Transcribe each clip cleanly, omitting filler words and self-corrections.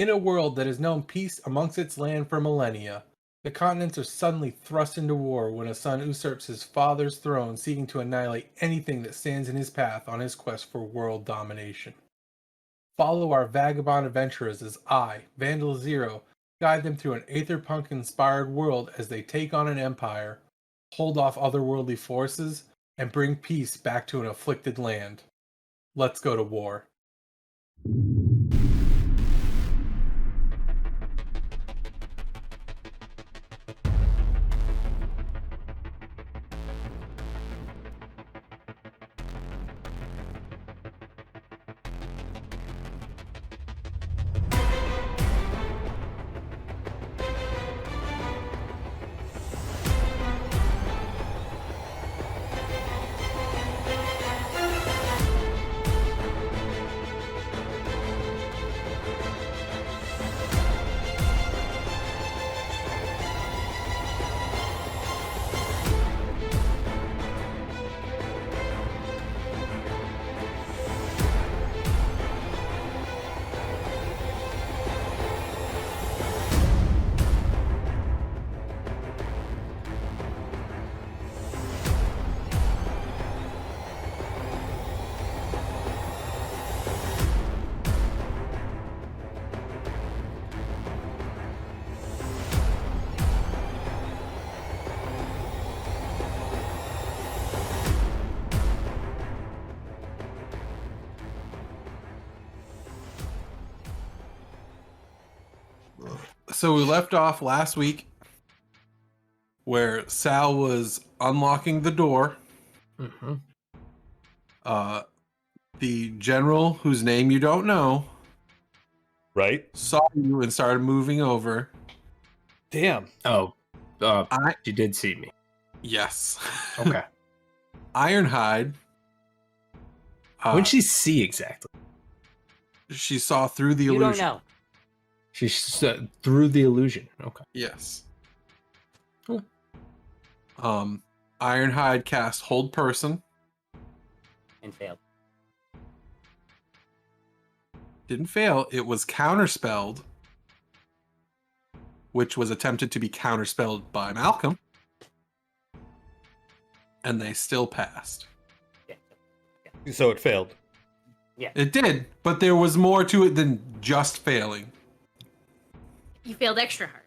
In a world that has known peace amongst its land for millennia, the continents are suddenly thrust into war when a son usurps his father's throne, seeking to annihilate anything that stands in his path on his quest for world domination. Follow our vagabond adventurers as I, Vandalxero, guide them through an Aetherpunk-inspired world as they take on an empire, hold off otherworldly forces, and bring peace back to an afflicted land. Let's go to war. So we left off last week where Saal was unlocking the door. Mm-hmm. The general, whose name you don't know, right, saw you and started moving over. Damn. Oh, she did see me. Yes. Okay. Ironhide. What did she see exactly? She saw through the You illusion. don't know. She through the illusion. Okay. Yes. Cool. Ironhide cast Hold Person. And failed. Didn't fail. It was counterspelled, which was attempted to be counterspelled by Malcom. And they still passed. Yeah. So it failed. Yeah. It did, but there was more to it than just failing. You failed extra hard.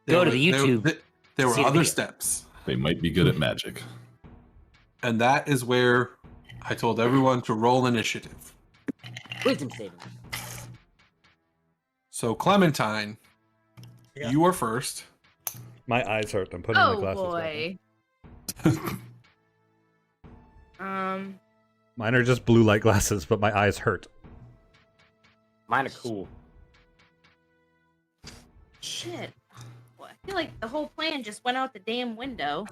There Go to the YouTube. There were See the other video. steps. They might be good at magic. And that is where I told everyone to roll initiative. Wisdom saving. So Clementine, Yeah. you are first. My eyes hurt. I'm putting my Oh glasses boy. back. Mine are just blue light glasses, but my eyes hurt. Mine are cool. Shit. Well, I feel like the whole plan just went out the damn window.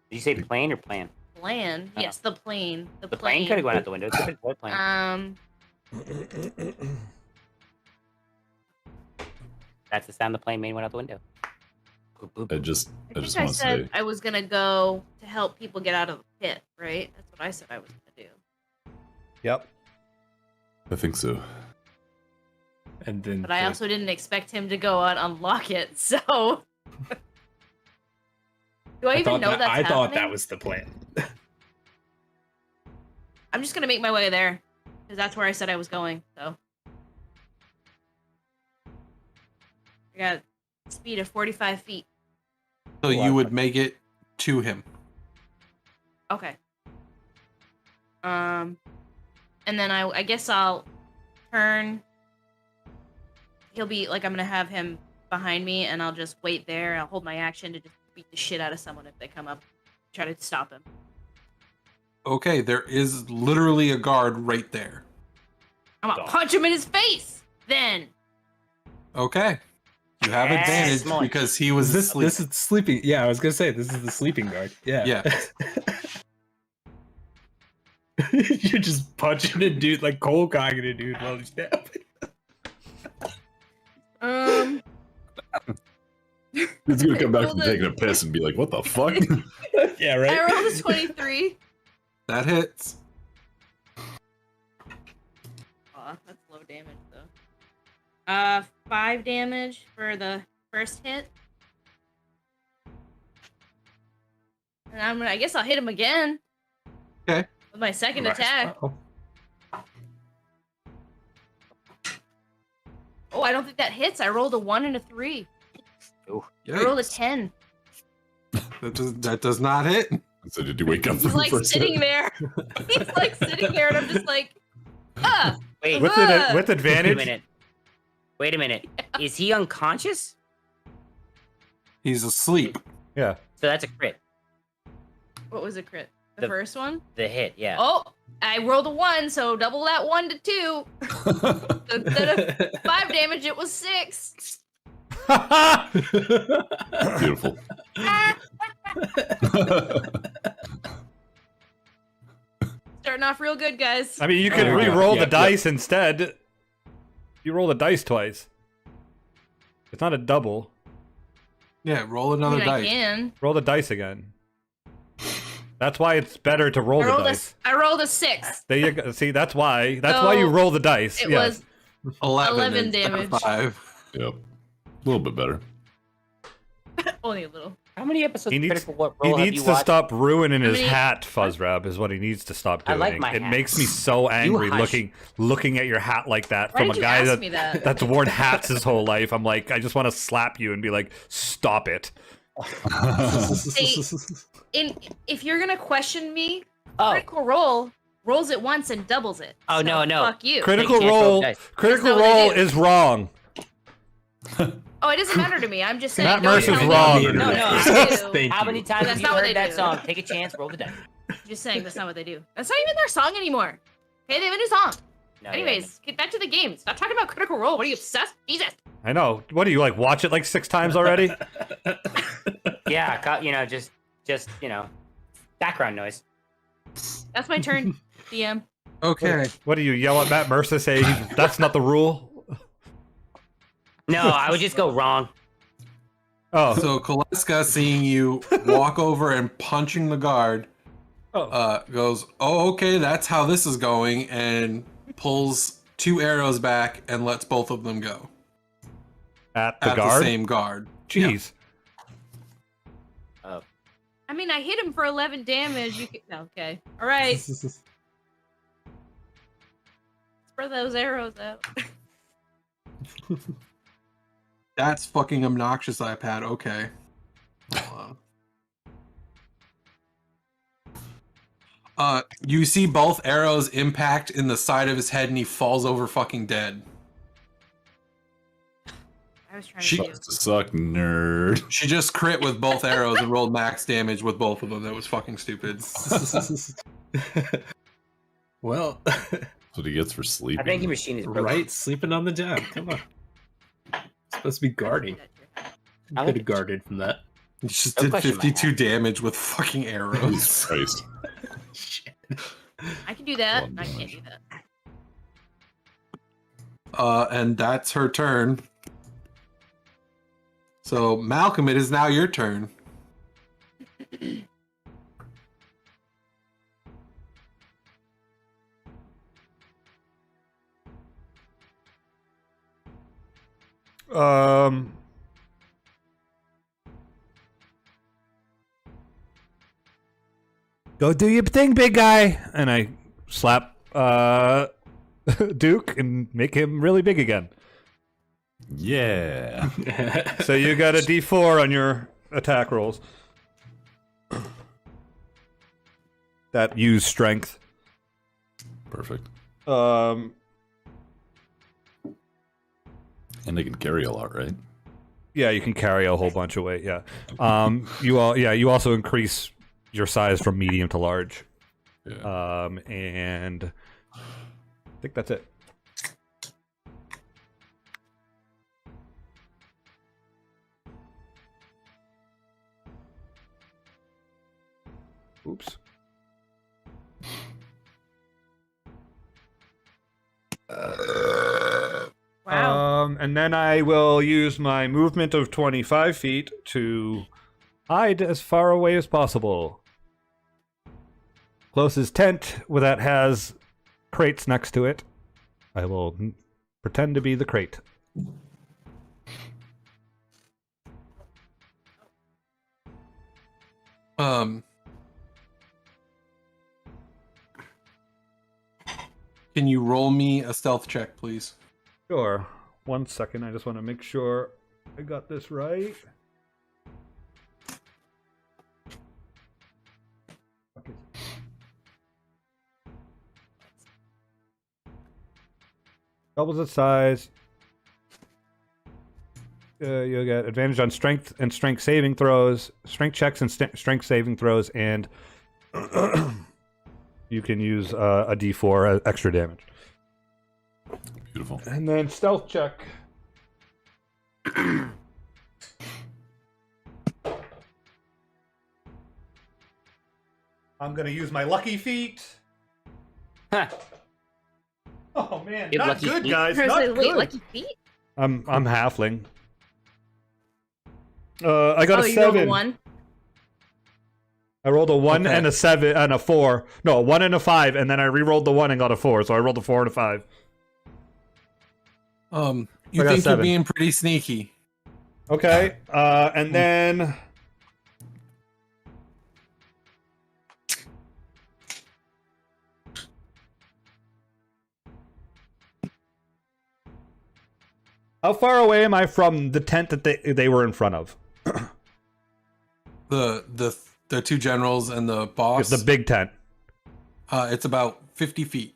Did you say plane or plan? Plan? Oh. Yes, the plane. The plane could have gone out the window. It's a big boy plane. That's the sound the plane made went out the window. Boop, boop, I boop. just I want think I to said say, I was gonna go to help people get out of the pit, right? That's what I said I was gonna do. Yep. I think so. And then. But I also didn't expect him to go out and unlock it, so. Do I even know that's I thought that happening? was the plan. I'm just gonna make my way there, because that's where I said I was going. So. I got a speed of 45 feet. So you would make it to him. Okay. And then I guess I'll turn. He'll be like, I'm gonna have him behind me, and I'll just wait there. I'll hold my action to just beat the shit out of someone if they come up, try to stop him. Okay, there is literally a guard right there. I'm gonna punch him in his face. Then. Okay. You have Yes, advantage Smart. because he was asleep. This is sleeping. Yeah, I was gonna say this is the sleeping guard. Yeah. Yeah. You're just punching a dude, like cold cocking a dude while he's napping. He's gonna come back Roll from the- taking a piss and be like, "What the fuck?" Yeah, I right. rolled a 23. That hits. Aw, that's low damage though. 5 damage for the first hit. And I guess I'll hit him again. Okay. With my second attack. Uh-oh. Oh, I don't think that hits. I rolled a 1 and a 3. I rolled a 10. That does not hit. So did you wake up He's from the like first sitting hit? there. He's like sitting there, and I'm just like, ah. Wait, With Ah! with wait a advantage. minute. Wait a minute. Is he unconscious? He's asleep. Yeah. So that's a crit. What was a crit? The The- first one? The hit, yeah. Oh, I rolled a 1, so double that 1 to 2. So instead of 5 damage, it was 6. Beautiful. Starting off real good, guys. I mean, you could Yeah, re-roll yeah, the dice instead. You roll the dice twice. It's not a double. Yeah, roll I another mean, I dice. can. Roll the dice again. That's why it's better to roll I the rolled, dice. I rolled a 6. There you go. See, that's why. That's why you So, roll the dice. It yes. was 11 damage. instead of 5. Yep. A little bit better. only a little. How many episodes He of needs, Critical Role he have needs you to watched? stop ruining his many- hat, Fuzzrab, is what he needs to stop I doing. like my it hat. makes me so angry hush. looking at your hat like that Why from did a you guy ask me that? that's worn hats his whole life. I'm like, I just want to slap you and be like, stop it. If you're gonna question me, Oh, Critical Role rolls it once and doubles it. Oh, So no, no. Fuck you. Critical can't roll Role, dice. Critical That's not what Role they do. is wrong. Oh, it doesn't matter to me. I'm just saying. Matt don't Mercer's tell me wrong. what No, no. they do. Thank how you. many times That's have you not what heard they that do. song? Take a chance, roll the dice. Just saying that's not what they do. That's not even their song anymore. Okay, they have a new song. No, Anyways, get back to the game. Stop talking about Critical Role. What are you obsessed? Jesus. I know. What do you like? Watch it like 6 times already? yeah, just background noise. That's my turn, DM. Okay. What do you yell at Matt Mercer? Say that's not the rule. No, I would just go wrong. Oh, So Koleska, seeing you walk over and punching the guard, goes, "Oh, okay, that's how this is going," and pulls 2 arrows back and lets both of them go at the at guard. the same guard. Jeez. Oh, I mean, I hit him for 11 damage. You can... Okay. All right. Spread those arrows out. That's fucking obnoxious, iPad. Okay. Hold on. You see both arrows impact in the side of his head, and he falls over fucking dead. I was trying She- to do. Must suck, nerd. She just crit with both arrows and rolled max damage with both of them. That was fucking stupid. Well, That's what he gets for I sleeping. think your machine is broken. right, sleeping on the job. Come on. Supposed to be guarding. I Could like have guarded from that. He just No did question, my 52 hat. damage with fucking arrows. Jesus Christ. I can do that. One I can't damage. do that. And that's her turn. So, Malcolm, it is now your turn. Go do your thing, big guy. And I slap Duke and make him really big again. Yeah. So you got a D4 on your attack rolls. That use strength. Perfect. Um, And they can carry a lot, right? yeah, you can carry a whole bunch of weight. Yeah. You also increase your size from medium to large. Yeah. And I think that's it. Oops. Wow. And then I will use my movement of 25 feet to hide as far away as possible. Closest tent that has crates next to it. I will pretend to be the crate. Can you roll me a stealth check, please? Sure. 1 second. I just want to make sure I got this right. Doubles its size. You'll get advantage on strength and strength saving throws, strength checks and strength saving throws, and you can use a D4 extra damage. Beautiful. And then stealth check. I'm gonna use my lucky feet. Huh. Oh man, You have not lucky good, feet? guys. Wait, Not good. lucky feet? I'm halfling. I got Oh, a you rolled 7. a 1? I rolled a 1 Okay. and a 7 and a 4. No, a 1 and a 5, and then I re-rolled the 1 and got a 4. So I rolled a 4 and a 5. You I got a think you're 7. being pretty sneaky. Okay. And then how far away am I from the tent that they were in front of? The two generals and the boss. It's the big tent. It's about 50 feet.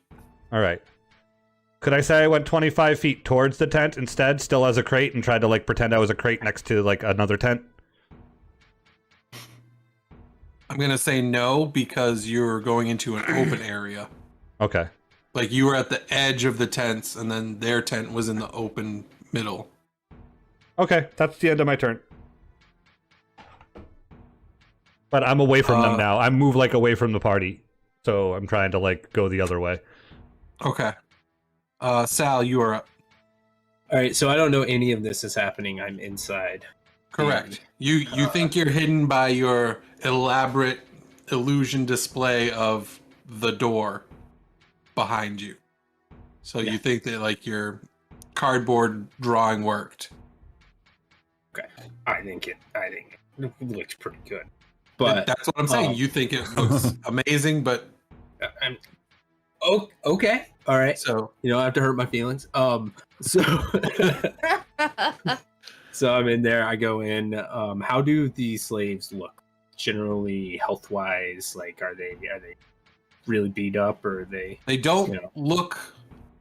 All right. Could I say I went 25 feet towards the tent instead, still as a crate, and tried to like pretend I was a crate next to like another tent? I'm gonna say no because you're going into an open area. Okay. Like you were at the edge of the tents, and then their tent was in the open middle. Okay, that's the end of my turn. But I'm away from them now. I move like away from the party, so I'm trying to like go the other way. Okay. Sal, you are up. All right, so I don't know any of this is happening. I'm inside. Correct. You think you're hidden by your elaborate illusion display of the door behind you. So you think that like your cardboard drawing worked. Okay, I think it looks pretty good. But That's what I'm saying. You think it looks amazing, but I'm okay. All right. so You don't have to hurt my feelings. So so I'm in there. I go in. How do these slaves look? Generally, health wise, like are they really beat up, or are they they don't You know. look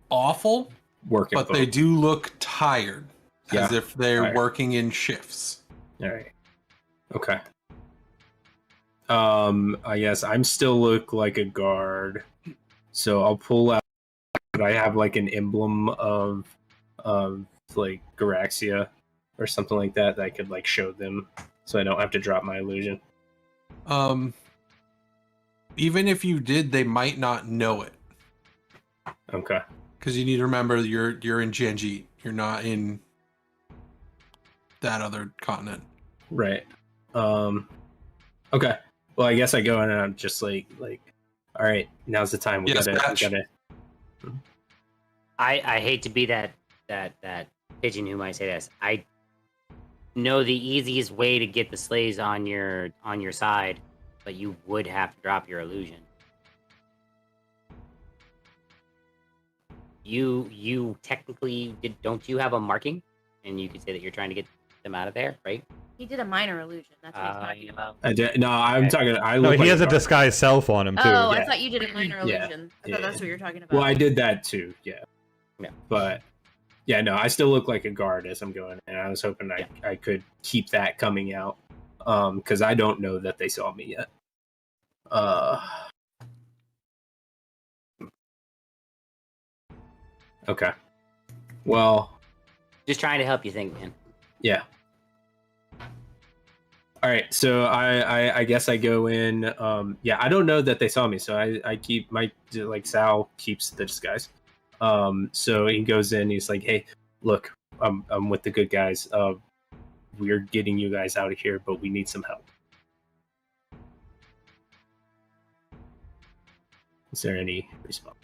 awful, working? but they do look tired, as Yeah, if they're tired. working in shifts. All right. Okay. I guess I'm still look like a guard, so I'll pull out. But I have like an emblem of like Garaxia or something like that I could like show them, so I don't have to drop my illusion. Even if you did, they might not know it. Okay. Because you need to remember you're in Genji. You're not in that other continent. Right. Okay. Well, I guess I go in and I'm just like, all right, now's the time. We Yes, gotta. Patch. I hate to be that pigeon who might say this. I know the easiest way to get the slaves on your side, but you would have to drop your illusion. You technically don't you have a marking, and you could say that you're trying to get them out of there, right? He did a minor illusion. That's what he's talking about. No, I'm talking. I No, look he like has a guard. disguised self on him too. Oh, I Yeah. thought you did a minor Yeah, illusion. I yeah. thought that's what you're talking about. Well, I did that too. Yeah. Yeah. But yeah, no, I still look like a guard as I'm going, and I was hoping I could keep that coming out, because I don't know that they saw me yet. Okay. Well, Just trying to help you think, man. yeah. All right, so I guess I go in. Yeah, I don't know that they saw me, so I keep my like Saal keeps the disguise. So he goes in. He's like, "Hey, look, I'm with the good guys. We're getting you guys out of here, but we need some help. Is there any response?"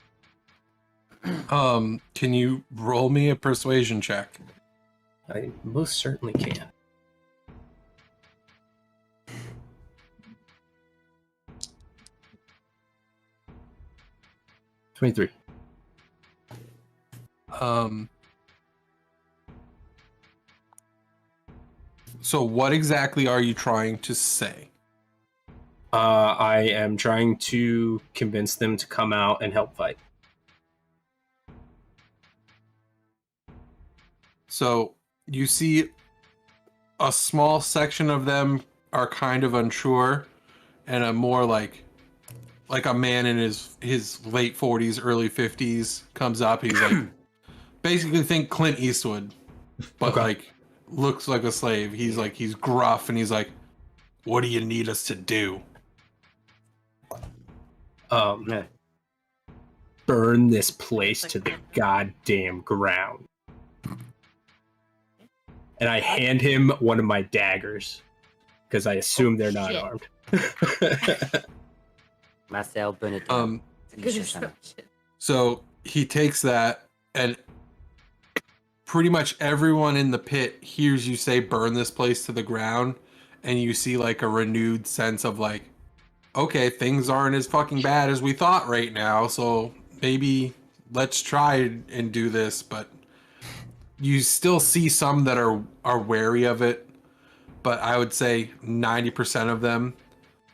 Can you roll me a persuasion check? I most certainly can. 23. So what exactly are you trying to say? I am trying to convince them to come out and help fight. So you see a small section of them are kind of unsure, and a more like a man in his late 40s, early 50s comes up. He's like, basically think Clint Eastwood, but Okay. like looks like a slave. He's like, he's gruff, and he's like, what do you need us to do? Burn this place to the goddamn ground. And I hand him one of my daggers because I assume they're not shit. armed. Marcel, burn it down. Good instruction. So he takes that, and pretty much everyone in the pit hears you say burn this place to the ground, and you see like a renewed sense of like, okay, things aren't as fucking bad as we thought right now, so maybe let's try and do this. But you still see some that are wary of it, but I would say 90% of them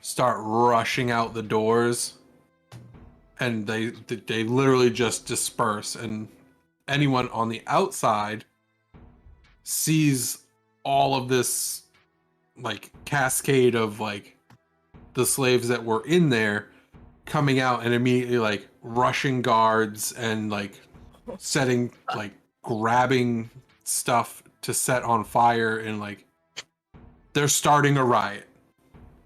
start rushing out the doors, and they literally just disperse, and anyone on the outside sees all of this like cascade of like the slaves that were in there coming out and immediately like rushing guards and like setting like grabbing stuff to set on fire, and like they're starting a riot.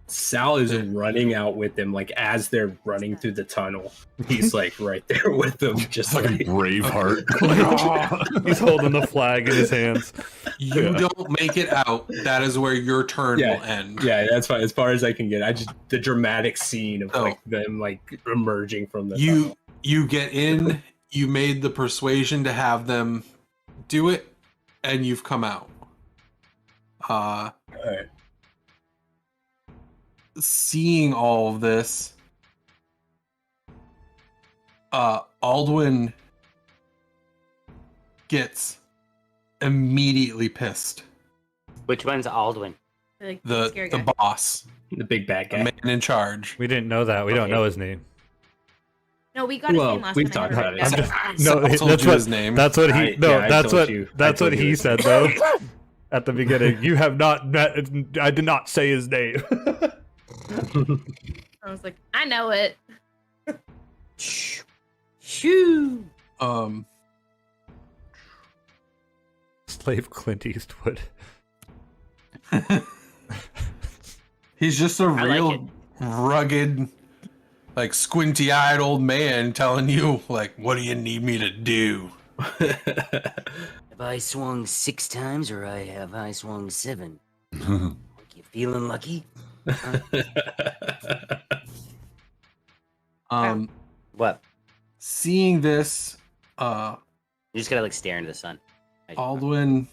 Sal is running out with them, like as they're running through the tunnel. He's like right there with them, just Like like Braveheart. He's holding the flag in his hands. You don't make it out, that is where your turn will end. Yeah, that's fine. As far as I can get, the dramatic scene of Oh. like them like emerging from the tunnel. You get in, you made the persuasion to have them do it, and you've come out. Alright. Seeing all of this, Aldwin gets immediately pissed. Which one's Aldwin? Like, The scary guy. boss, The big bad the guy. man in charge. We didn't know that. We don't know his name. No, we got his Well, name last we've time. I talked had about it it. written No, Saal told that's you what his name. That's what he. That's told what. you. That's I what told he you. said though. At the beginning, you have not met. I did not say his name. I was like, I know it. Shoo. Slave Clint Eastwood. He's just a like real it. rugged, like squinty-eyed old man telling you, like, what do you need me to do? Have I swung 6 times or have I swung 7? You feeling lucky? What? Seeing this, You just gotta like stare into the sun. Aldwin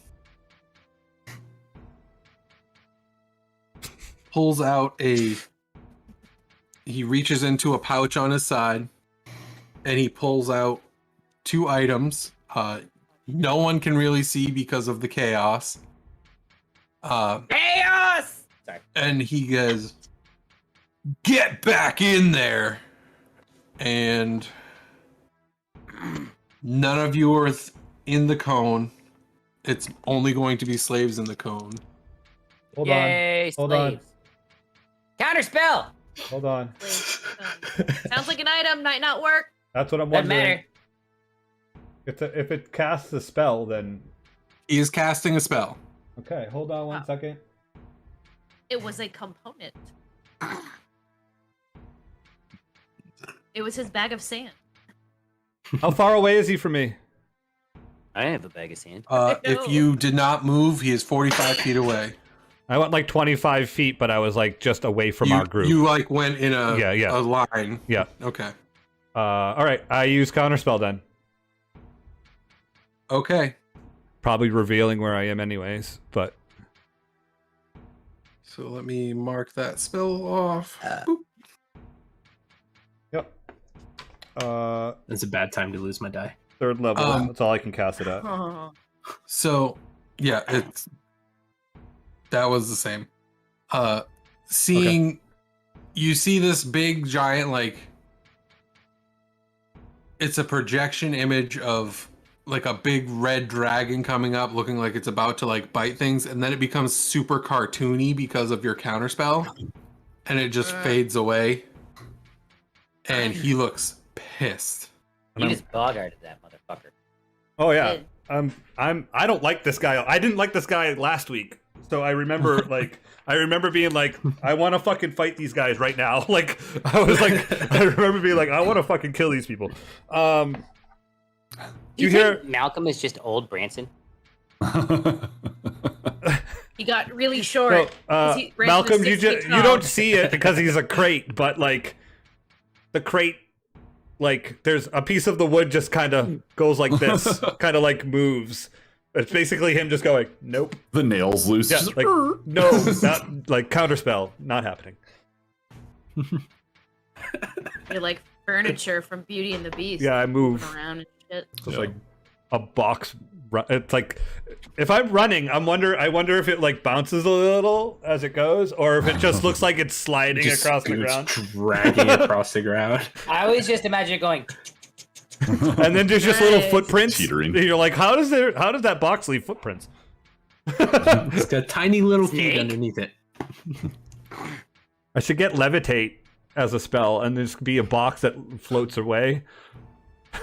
pulls out he reaches into a pouch on his side, and he pulls out 2 items. No one can really see because of the chaos. Chaos! Sorry. And he goes, "Get back in there!" And none of you are in the cone. It's only going to be slaves in the cone. Hold Yay, Hold on. slaves. Counterspell! Hold on. Sounds like an item, might not work. That's what I'm Doesn't wondering. matter. If it casts a spell, then He is casting a spell. okay. Hold on one Wow. second. It was a component. It was his bag of sand. How far away is he from me? I have a bag of sand. If you did not move, he is 45 feet away. I went like 25 feet, but I was like just away from our group. You like went in a Yeah. a line. Yeah. Okay. All right. I use counterspell then. Okay. Probably revealing where I am, anyways. But So let me mark that spell off. Boop. yep. It's a bad time to lose my die. 3rd level. That's all I can cast it at. So yeah, that was the same. Seeing you see this big giant, like, it's a projection image of like a big red dragon coming up looking like it's about to like bite things, and then it becomes super cartoony because of your counterspell, and it just fades away, and he looks pissed. You just bogarted that motherfucker. Oh yeah. I don't like this guy. I didn't like this guy last week. So I remember being like, I want to fucking fight these guys right now. Like I remember being like, I want to fucking kill these people. Do you think Malcolm is just old Branson? He got really short. So, Malcolm, you don't see it because he's a crate, but like the crate, like there's a piece of the wood just kind of goes like this, kind of like moves. It's basically him just going, nope. The nails loose. Yeah, like, no, not like counterspell, not happening. You're like furniture from Beauty and the Beast. Yeah, I move around and shit. It's like a box. It's like if I'm running, I wonder if it like bounces a little as it goes, or if it just looks like it's sliding across the ground, dragging across the ground. I always just imagine it going. And then there's just little footprints. Teetering. And you're like, how does that box leave footprints? It's got tiny little feet underneath it. I should get levitate as a spell, and there's be a box that floats away.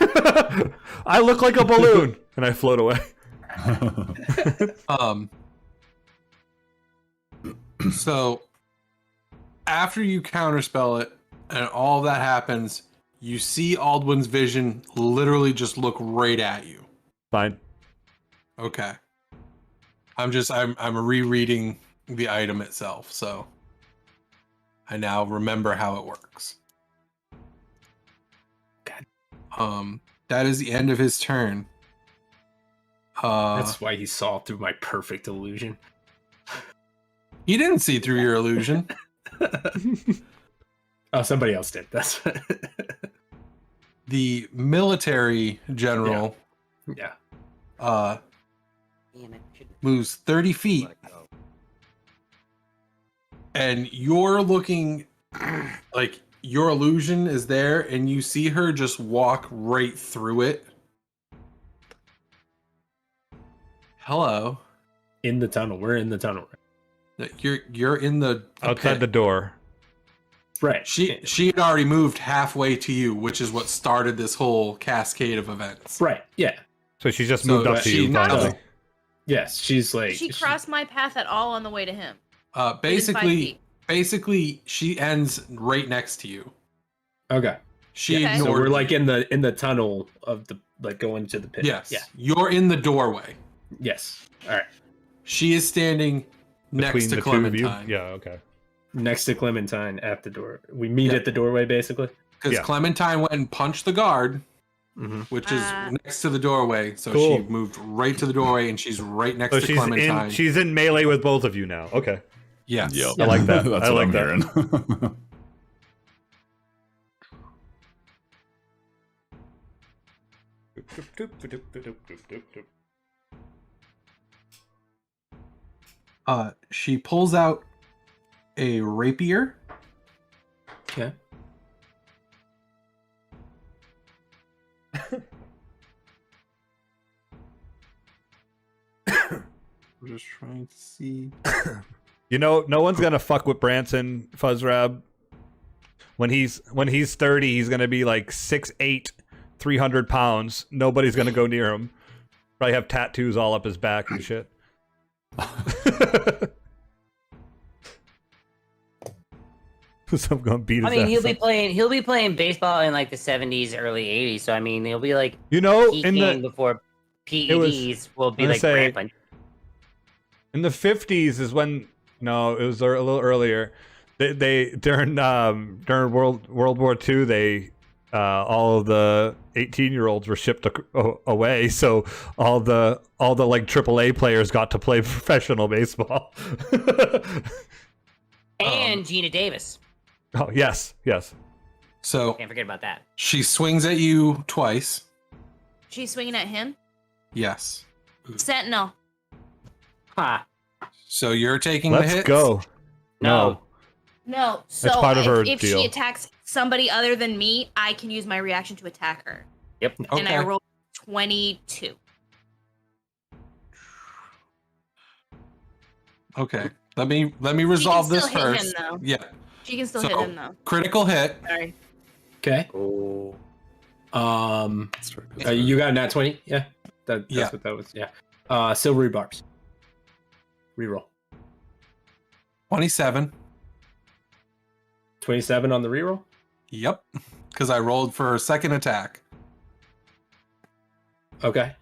I look like a balloon, and I float away. So after you counterspell it, and all that happens, you see Aldwin's vision literally just look right at you. Fine. Okay. I'm rereading the item itself, so I now remember how it works. That is the end of his turn. That's why he saw through my perfect illusion. He didn't see through your illusion. Oh, somebody else did. That's The military general yeah. Damn it, moves 30 feet, and you're looking like your illusion is there, and you see her just walk right through it. Hello. In the tunnel. We're in the tunnel. You're in the outside pit. the door. Right. She had already moved halfway to you, which is what started this whole cascade of events. Right. Yeah. So she just moved up to you. Finally. Yes, she's like. Did she crossed my path at all on the way to him? Basically, she ends right next to you. Okay. She Okay. So ignored we're you. like in the tunnel of the going to the pit. Yes. Yeah. You're in the doorway. Yes. All right. She is standing next Between to the two of you? Clementine. Yeah, okay. Next to Clementine at the door. We meet at the doorway, basically. Because Yeah. Clementine went and punched the guard, Mm-hmm. which is next to the doorway. So Cool. she moved right to the doorway, and she's right next So to Clementine. she's in melee with both of you now. Okay. Yes. Yep. I like that. That's I what like I'm that. hearing. She pulls out a rapier. Okay. I'm just trying to see. You know, no one's gonna fuck with Branson Fuzzrab. When he's 30, he's gonna be like 6'8", 300 pounds. Nobody's gonna go near him. Probably have tattoos all up his back and shit. So I'm gonna beat his I mean, ass up. he'll be playing baseball in like the 70s, early 80s. So I mean, he'll be like You know, peaking before PEDs will be I'm gonna like say- rampant. in the 50s is when it was a little earlier. They during World War II, they all of the 18-year-olds were shipped away, so all the like AAA players got to play professional baseball. And Gina Davis. Oh yes. So Can't forget about that. she swings at you twice. She's swinging at him. Yes. Sentinel. Ha. So you're taking the Let's hits. go. No. No. So part of her if deal. she attacks somebody other than me, I can use my reaction to attack her. Yep. Okay. And I rolled 22. Okay. Let me resolve still this hit him, first. though. Yeah. She can still So- hit him though. Critical hit. Sorry. Okay. Oh. You got a nat 20? Yeah. That's Yeah. what that was. Yeah. Silvery barbs. Reroll. 27. 27 on the reroll. Yep. Because I rolled for a second attack. Okay.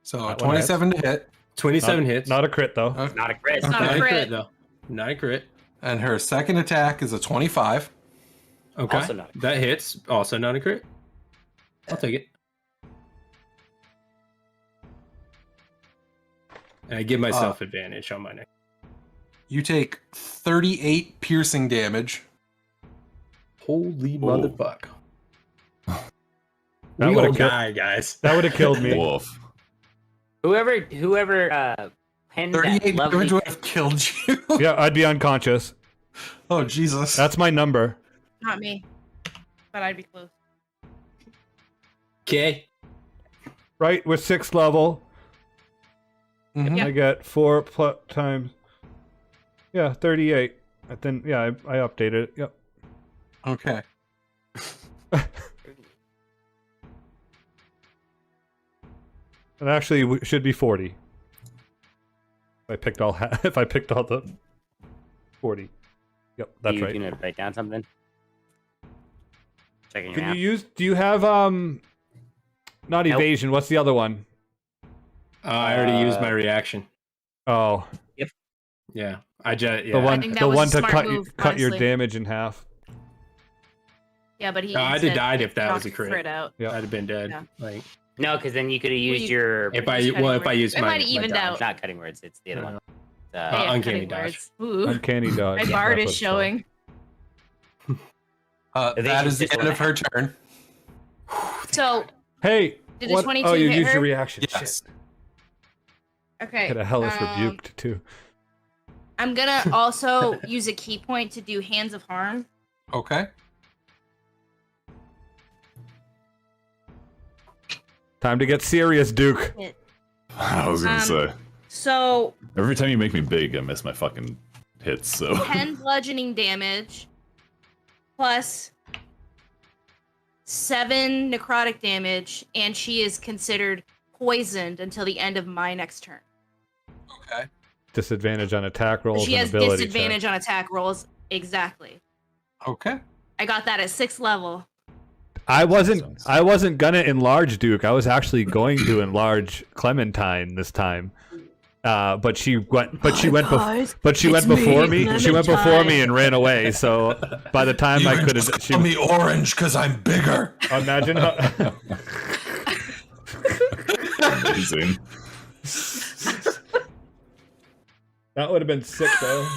So That one 27 to hit. 27 hits. Not a crit though. Okay. Not a crit. It's not Not a a crit. crit though. Not a crit. And her second attack is a 25. Okay. Also not a crit. That hits. Also not a crit. I'll take it. And I give myself advantage on my next. You take 38 piercing damage. Holy Oh. motherfuck. That We would've all killed- die, guys. That would have killed me. Wolf. Whoever penned 38 that lovely. damage would have killed you. Yeah, I'd be unconscious. Oh, Jesus. That's my number. Not me. But I'd be close. Okay. Right, we're 6th level. Mhm. I get 4 times. Yeah, 38. And then I updated it. Yep. Okay. It actually should be 40. If I picked all if I picked all the 40. Yep, that's you right. gonna write down something? Checking your Can app. you use? Do you have not Nope. evasion? What's the other one? I already used my reaction. Oh, Yeah. I just the yeah. one think that the was one a to smart cut move, cut your honestly. damage in half. Yeah, but he. No, I'd have instead died if that was a knocked crit. out. Yeah. I'd have been dead. Yeah. Like No, because then you could have used you- your. if I Just cutting if I words. used It my might have evened dodge. out. Not cutting words. It's the other one. Yeah, Uncanny cutting dodge. words. Ooh. Uncanny dodge. My Yeah, bard that's is what it's called. showing. That is the end of her turn. So, Hey, Did the what? 22 Oh, you hit used her? your reaction. Yes. Shit. okay. Get a hellish rebuked too. I'm gonna also use a key point to do Hands of Harm. Okay. Time to get serious, Duke. I was gonna say. So, Every time you make me big, I miss my fucking hits. So 10 bludgeoning damage plus 7 necrotic damage, and she is considered poisoned until the end of my next turn. Okay. Disadvantage on attack rolls She and has ability disadvantage checks. on attack rolls. Exactly. Okay. I got that at 6th level. I wasn't gonna enlarge Duke. I was actually going to enlarge Clementine this time. But she went before me. She went before me and ran away. So by the time I could have, Call me orange because I'm bigger. imagine how. amazing. That would have been sick though,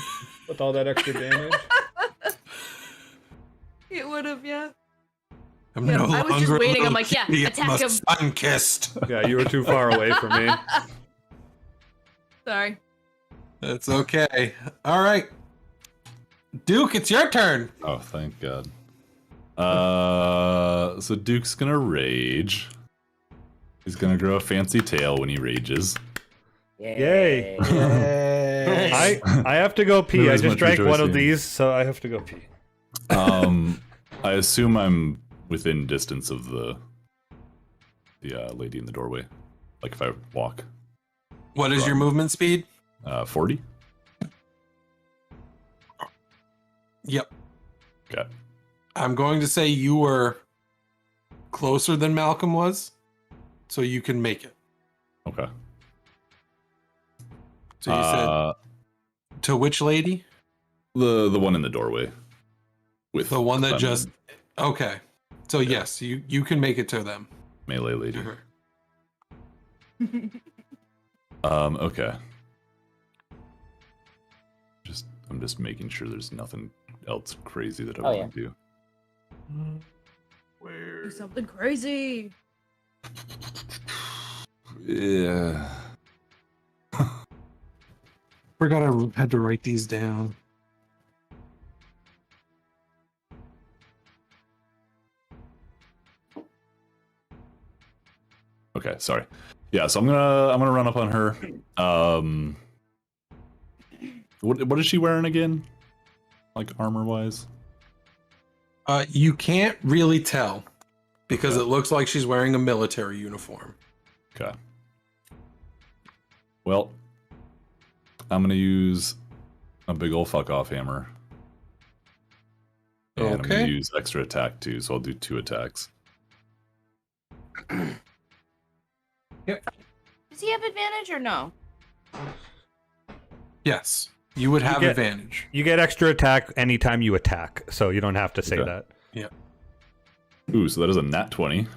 with all that extra damage. It would have, yeah. I'm Yeah, no I was just longer a waiting, I'm little like, yeah, kitty, attack I'm a him. sun-kissed. Yeah, you were too far away from me. Sorry. That's okay. All right. Duke, it's your turn. Oh, thank God. So Duke's gonna rage. He's gonna grow a fancy tail when he rages. Yay. Yay. I have to go pee. There I is just much drank one of rejoicing. these, so I have to go pee. I assume I'm within distance of the lady in the doorway. Like if I walk, What is your movement speed? 40. Yep. Okay. I'm going to say you were closer than Malcolm was, so you can make it. Okay. So you said to which lady? The one in the doorway. With The one that Clement, just. Okay. So yes, you can make it to them. melee lady. To her. Okay. I'm just making sure there's nothing else crazy that I Oh, want to do. Where? Do something crazy. Yeah. Forgot I had to write these down. Okay, sorry. Yeah, so I'm gonna run up on her. What is she wearing again? Like armor wise? You can't really tell because Okay. it looks like she's wearing a military uniform. Okay. Well, I'm gonna use a big ol' fuck off hammer. And I'm gonna Okay. use extra attack too, so I'll do 2 attacks. Does he have advantage or no? Yes, you would have get- advantage. You get extra attack anytime you attack, so you don't have to say Okay. that. Ooh, so that is a nat 20.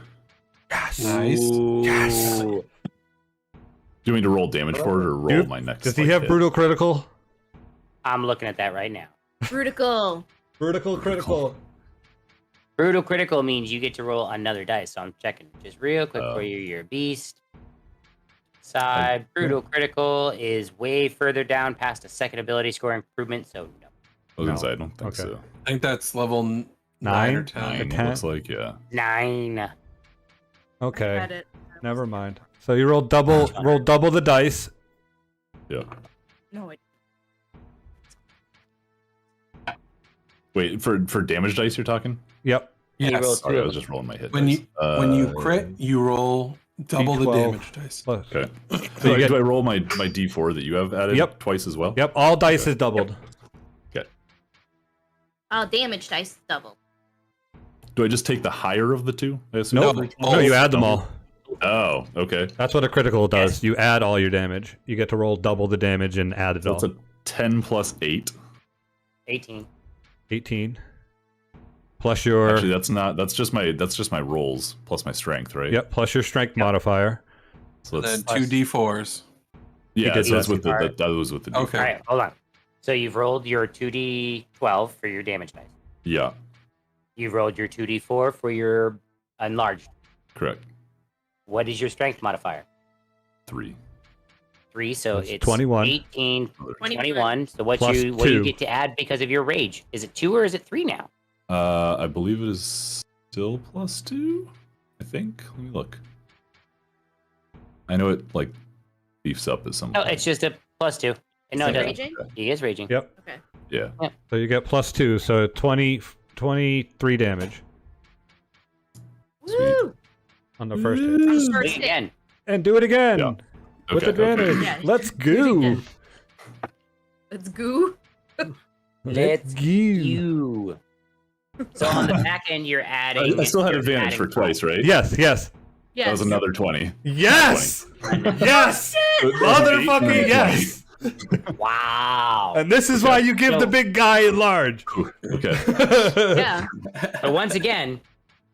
Yes. Nice. Yes. Do you want me to roll damage for it or roll Dude, my next? Does he like, have hit? brutal critical? I'm looking at that right now. Brutical. Brutal critical. Brutal critical means you get to roll another dice. So I'm checking just real quick for you. You're a beast. Side. Brutal critical is way further down past a second ability score improvement. So no. I was gonna No. say I don't think Okay. so. I think that's level 9 or 10. 9, it 10? looks like, yeah. 9. Okay. Had it. Never mind. So you roll double the dice. Yeah. No, it. Wait, for damage dice you're talking? Yep. You rolled Yes. two Sorry, I of was them. just rolling my hit When dice. you crit, you roll double the D12. damage dice. Plus. Okay. So you get- do I roll my D4 that you have added Yep. twice as well? Yep. All dice is doubled. Okay. Damage dice double. Do I just take the higher of the two? I assume? Nope. No, you add them all. Oh, okay. That's what a critical does. You add all your damage. You get to roll double the damage and add it So all. it's a 10 plus 8. 18. 18. Plus your Actually, that's just my rolls plus my strength, right? Yep, plus your strength modifier. So Then that's 2 d4s. yeah. did So that's that. with that was with the Okay. All right, hold on. So you've rolled your 2d12 for your damage dice. Yeah, You've rolled your 2d4 for your enlarged. correct. What is your strength modifier? 3. 3, so That's it's 21. 18, 21. 21. So what Plus you 2. get to add because of your rage? Is it 2 or is it 3 now? I believe it is still plus 2. I think. Let me look. I know it like beefs up at some No, point. it's just a plus 2. No, it Is he doesn't. raging? He is raging. Yep. Okay. Yeah. So you get plus 2, so 23 damage Woo! on the first hit. First Do it hit. again. And do it again Yeah. with Okay, advantage. Yeah, Let's do it go. again. Let's go. Let's go. You. So on the back end, you're adding. I still had you're advantage for adding twice, right? Yes, yes. Yes. That was another 20. Yes! Yes! So- Motherfucking yes! Wow. And this is why you give So- the big guy enlarge. Okay. Yeah. So once again,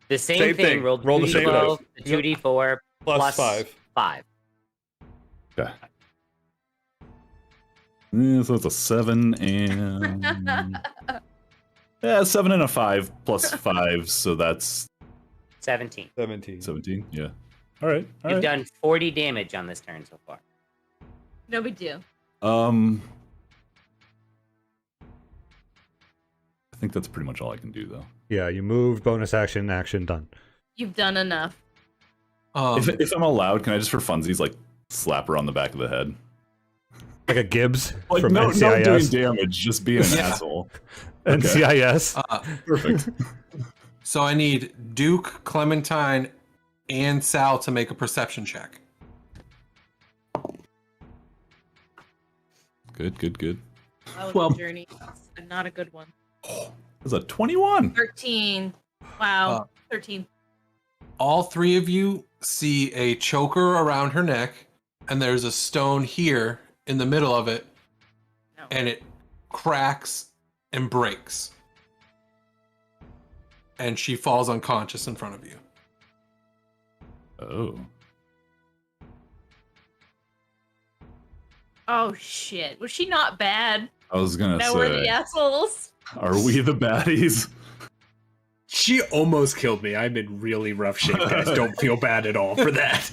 the same, Same thing. thing. Roll Roll the same 2d12, dice. the 2d4 Plus 5. 5. Okay. Yeah, so it's a 7 and 7 and a 5 plus 5, so that's 17. 17. 17. Yeah. All right. All You've right. done 40 damage on this turn so far. No big deal. I think that's pretty much all I can do, though. Yeah, you moved, bonus action, done. You've done enough. If I'm allowed, can I just for funsies like slap her on the back of the head? Like a Gibbs Like from no doing NCIS. damage, just being an Yeah. asshole. NCIS. Perfect. So I need Duke, Clementine, and Saal to make a perception check. Good. That was Well- a journey. Not a good one. That's a 21. 13. Wow. Uh, 13. All 3 of you see a choker around her neck, and there's a stone here in the middle of it, No. and it cracks and breaks. And she falls unconscious in front of you. Oh. Oh shit. Was she not bad? I was gonna Now we're the say, assholes. are we the baddies? She almost killed me. I'm in really rough shape, guys. Don't feel bad at all for that.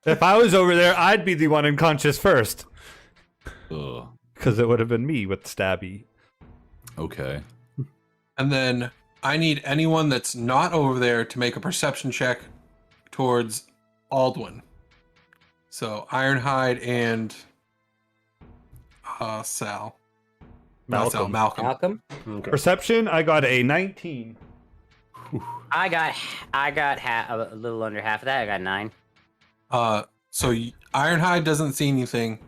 If I was over there, I'd be the one unconscious first. Ugh. Because it would have been me with Stabby. Okay. And then I need anyone that's not over there to make a perception check towards Aldwin. So Ironhide and Saal. Not Saal, Malcom. Malcom. Malcolm. Perception, I got a 19. I got a little under half of that. I got 9. So Ironhide doesn't see anything.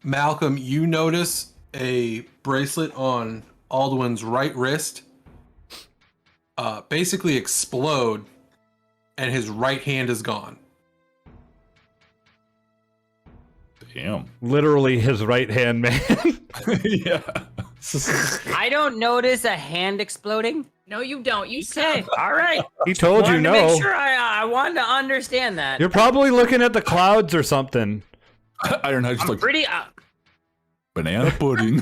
Malcolm, you notice a bracelet on Aldwin's right wrist basically explode, and his right hand is gone. Damn. Literally his right hand man. Yeah. I don't notice a hand exploding. No, you don't. You Okay, suck. all right. He told you Wanted to no. make sure I wanted to understand that. You're probably looking at the clouds or something. Ironhide just I'm like pretty. banana pudding.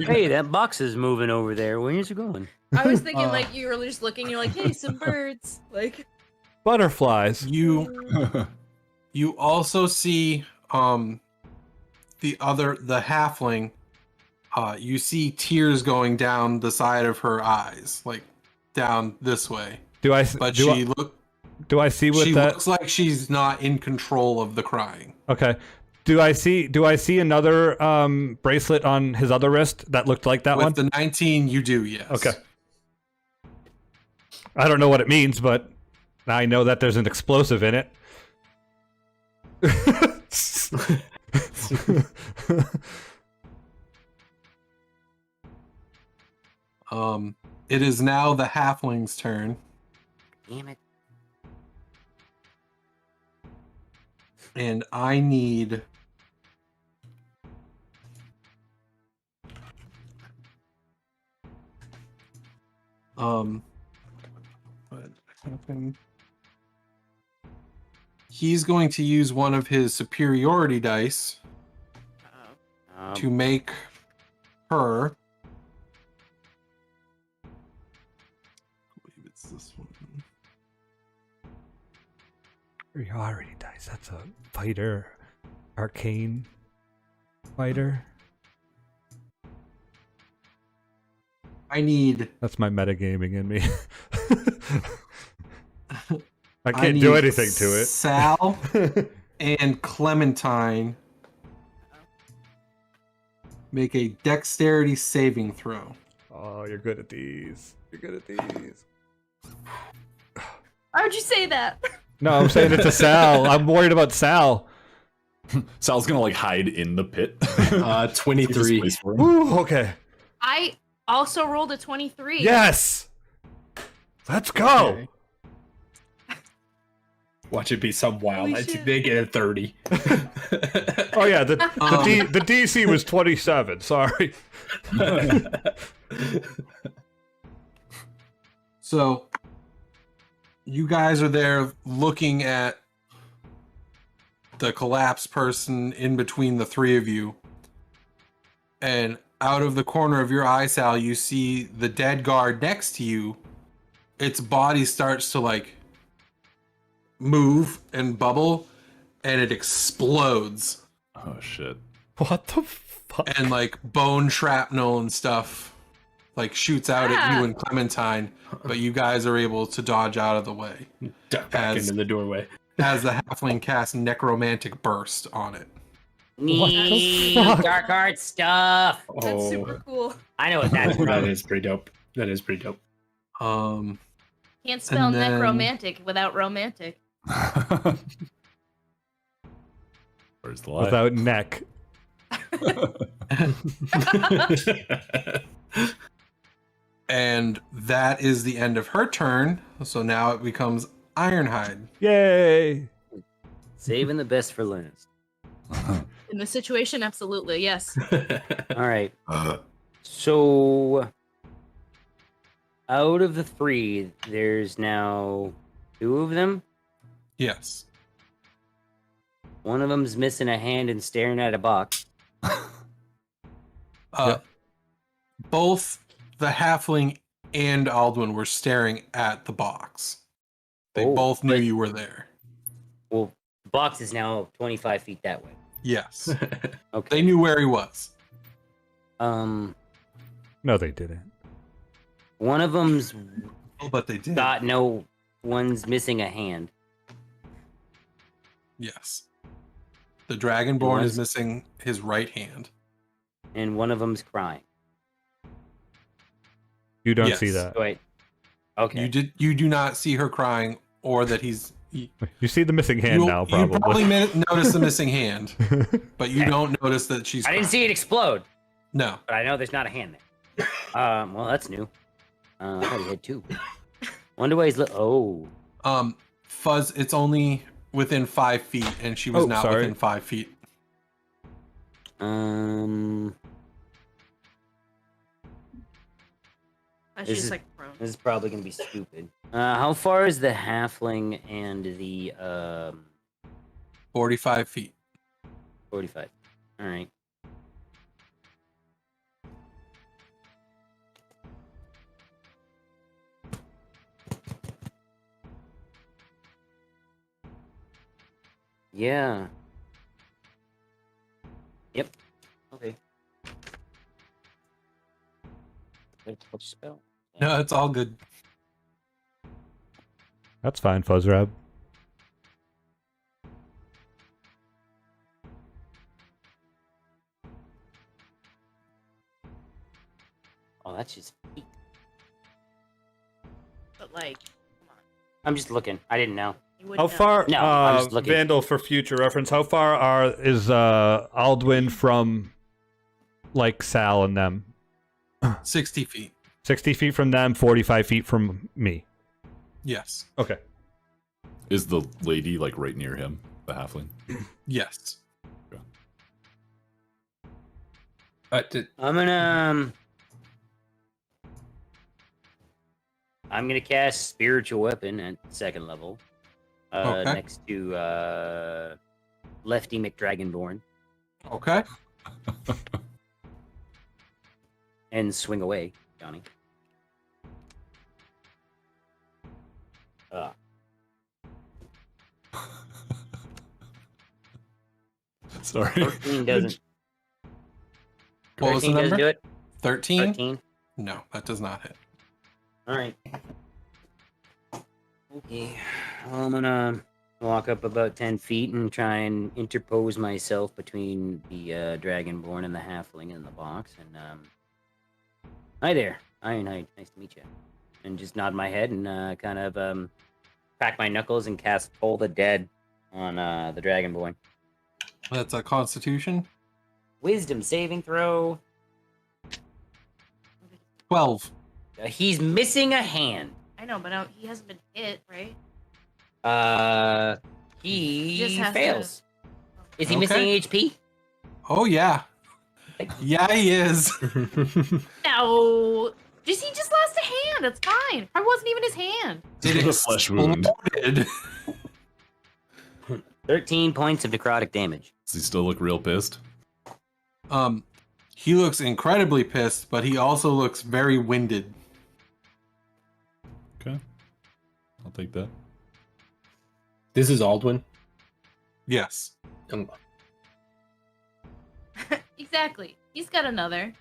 Hey, that box is moving over there. Where's it going? I was thinking like you were just looking. You're like, hey, some birds. Like Butterflies. You also see the halfling. You see tears going down the side of her eyes, like down this way. Do I But do I see what she that looks like she's not in control of the crying. Okay. Do I see another bracelet on his other wrist that looked like that With one? the 19, you do, yes. Okay. I don't know what it means, but I know that there's an explosive in it. It is now the halfling's turn, Damn it. and I need what happened? He's going to use one of his superiority dice to make her. I believe it's this one. Superiority dice. That's a fighter. Arcane fighter. I need. That's my metagaming in me. I I can't do need anything to it. Saal and Clementine make a dexterity saving throw. Oh, you're good at these. You're good at these. why would you say that? No, I'm saying it to Saal. I'm worried about Saal. Sal's gonna like hide in the pit. 23. Space for him. Woo, okay. I also rolled a 23. Yes! Let's go! Okay. Watch it be some wild. Holy I think shit. they get a 30. Oh yeah, the DC was 27, sorry. So, you guys are there looking at the collapsed person in between the three of you. And out of the corner of your eye, Sal, you see the dead guard next to you. Its body starts to like move and bubble, and it explodes. Oh shit. What the fuck? And like bone shrapnel and stuff like shoots out at you and Clementine, but you guys are able to dodge out of the way Duck back As- into the doorway. as the halfling casts necromantic burst on it. Neat fuck? dark art stuff. That's super cool. I know what that's That from. is pretty dope. That is pretty dope. Can't spell then- necromantic without romantic. Where's the lie? Without neck. And that is the end of her turn. So now it becomes Ironhide. Yay! Saving the best for last. In this situation, absolutely, yes. All right. So, out of the 3, there's now 2 of them. Yes. One of them's missing a hand and staring at a box. Both the halfling and Aldwin were staring at the box. They Oh, both knew but- you were there. Well, the box is now 25 feet that way. Yes. Okay. They knew where he was. No, they didn't. One of them's Oh, but they did. got no. One's missing a hand. Yes. The Dragonborn is one's- missing his right hand. And one of them's crying. You don't Yes. see that. Wait. Okay. You do not see her crying or that he's You see the missing hand you, now, You probably. probably notice the missing hand, but you don't notice that she's I didn't crying. see it explode, No. but I know there's not a hand there. Well, that's new. I thought he had two. Wonder why he's oh. Fuzz, it's only within 5 feet, and she was Oh, not sorry. within 5 feet. She's This just is- like prone. This is probably gonna be stupid. How far is the halfling and the 45 feet. 45? All right. Yeah. Yep. Okay. What's your spell? No, it's all good. That's fine, Fuzzrab. Oh, that's just feet. But like, come on. I'm just looking. I didn't know. You would How know. far, No, I'm just looking. Vandal, for future reference, how far is Aldwin from, like, Saal and them? 60 feet. 60 feet from them, 45 feet from me. Yes. Okay. Is the lady like right near him, the halfling? Yes. I'm gonna cast spiritual weapon at second level. Okay. Next to Lefty McDragonborn Okay. and swing away, Johnny. Sorry. 13 doesn't. What was the 13 doesn't number? do it. 13? 13. No, that does not hit. All right. Okay. Well, I'm gonna walk up about 10 feet and try and interpose myself between the Dragonborn and the Halfling in the box. And hi there, Ironhide. Nice to meet you. And just nod my head and kind of crack my knuckles and cast Toll the Dead on the Dragonborn. That's a Constitution. Wisdom saving throw. 12. He's missing a hand. I know, but he hasn't been hit, right? He Just has to- fails. Is he Okay. missing HP? Oh, yeah. Yeah, he is. No. He just lost a hand. It's fine. It wasn't even his hand. It was a flesh wound. exploded. 13 points of necrotic damage. Does he still look real pissed? He looks incredibly pissed, but he also looks very winded. Okay. I'll take that. This is Aldwin. Yes. Exactly. He's got another.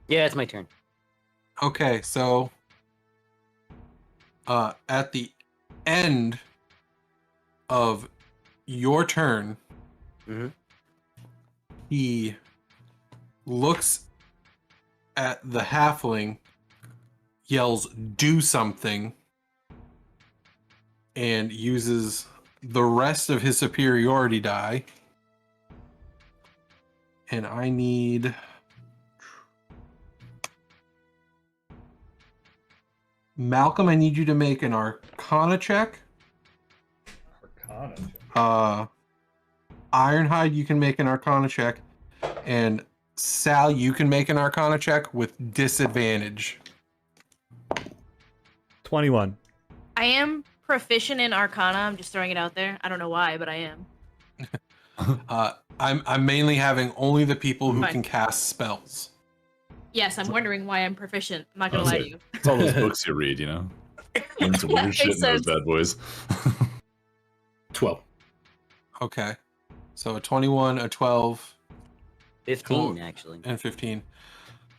Yeah, it's my turn. Okay, so at the end of your turn, Mhm. he looks at the halfling, yells, "Do something," and uses the rest of his superiority die. And I need... Malcolm, I need you to make an Arcana check. Arcana check. Ironhide, you can make an Arcana check. And Saal, you can make an Arcana check with disadvantage. 21. I am proficient in Arcana. I'm just throwing it out there. I don't know why, but I am. I'm mainly having only the people who Fine. can cast spells. Yes, I'm wondering why I'm proficient. I'm not gonna I was lie like, to you. It's all those books you read, you know? Learn some That weird shit makes in those sense. bad boys. 12. Okay. So a 21, a 12, 15, actually. and 15.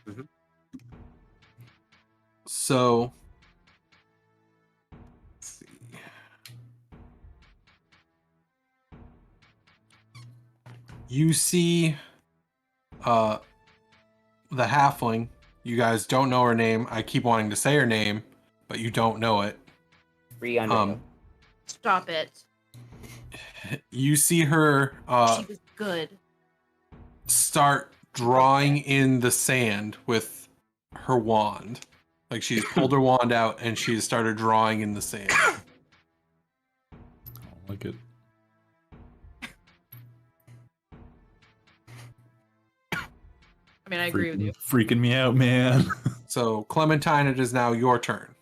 Mhm. So let's see. You see the halfling. You guys don't know her name. I keep wanting to say her name, but you don't know it. 3 under. Stop it. You see her She was good. start drawing in the sand with her wand. Like she's pulled her wand out and she started drawing in the sand. I don't like it. I mean, I agree with you. Freaking me out, man. So Clementine, it is now your turn.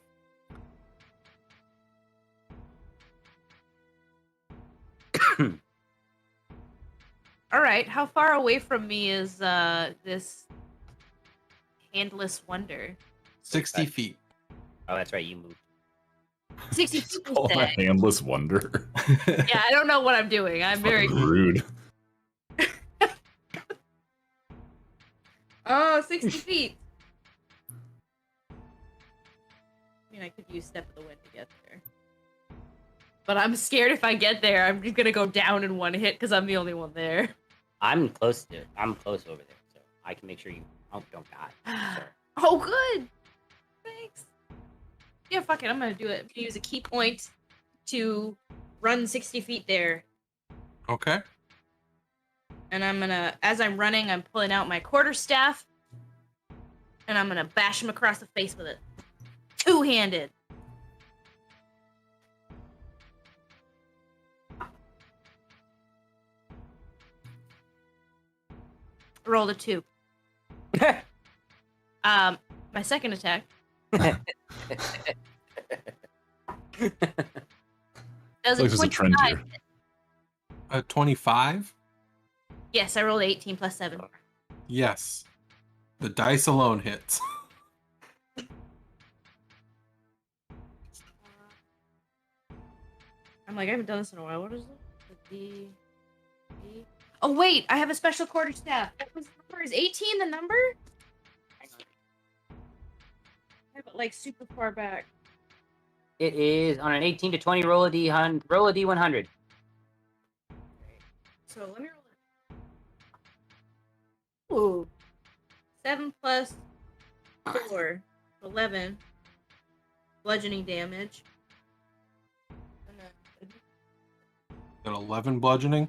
All right, how far away from me is this handless wonder? 60 feet. Oh, that's right. You moved. 60 Just feet. call you him a said. handless wonder. Yeah, I don't know what I'm doing. I'm very. Fucking rude. Oh, 60 feet. I mean, I could use Step of the Wind to get there. But I'm scared if I get there, I'm just gonna go down in one hit because I'm the only one there. I'm close over there, so I can make sure you don't die. Oh, good. Thanks. Yeah, fuck it. I'm gonna do it. I'm gonna use a key point to run 60 feet there. Okay. And I'm gonna, as I'm running, I'm pulling out my quarterstaff. And I'm gonna bash him across the face with it. Two-handed. Rolled a 2. My second attack. Does Like there's a trend 25. here. A 25? Yes, I rolled 18 plus 7. Yes. The dice alone hits. I'm like, I haven't done this in a while. What is it? The D. Oh wait, I have a special quarterstaff. What was the number? Is 18 the number? I have it like super far back. It is on an 18 to 20 roll a D100. So let me roll it. Ooh. 7 plus 4. 11. Bludgeoning damage. And then- Got 11 bludgeoning.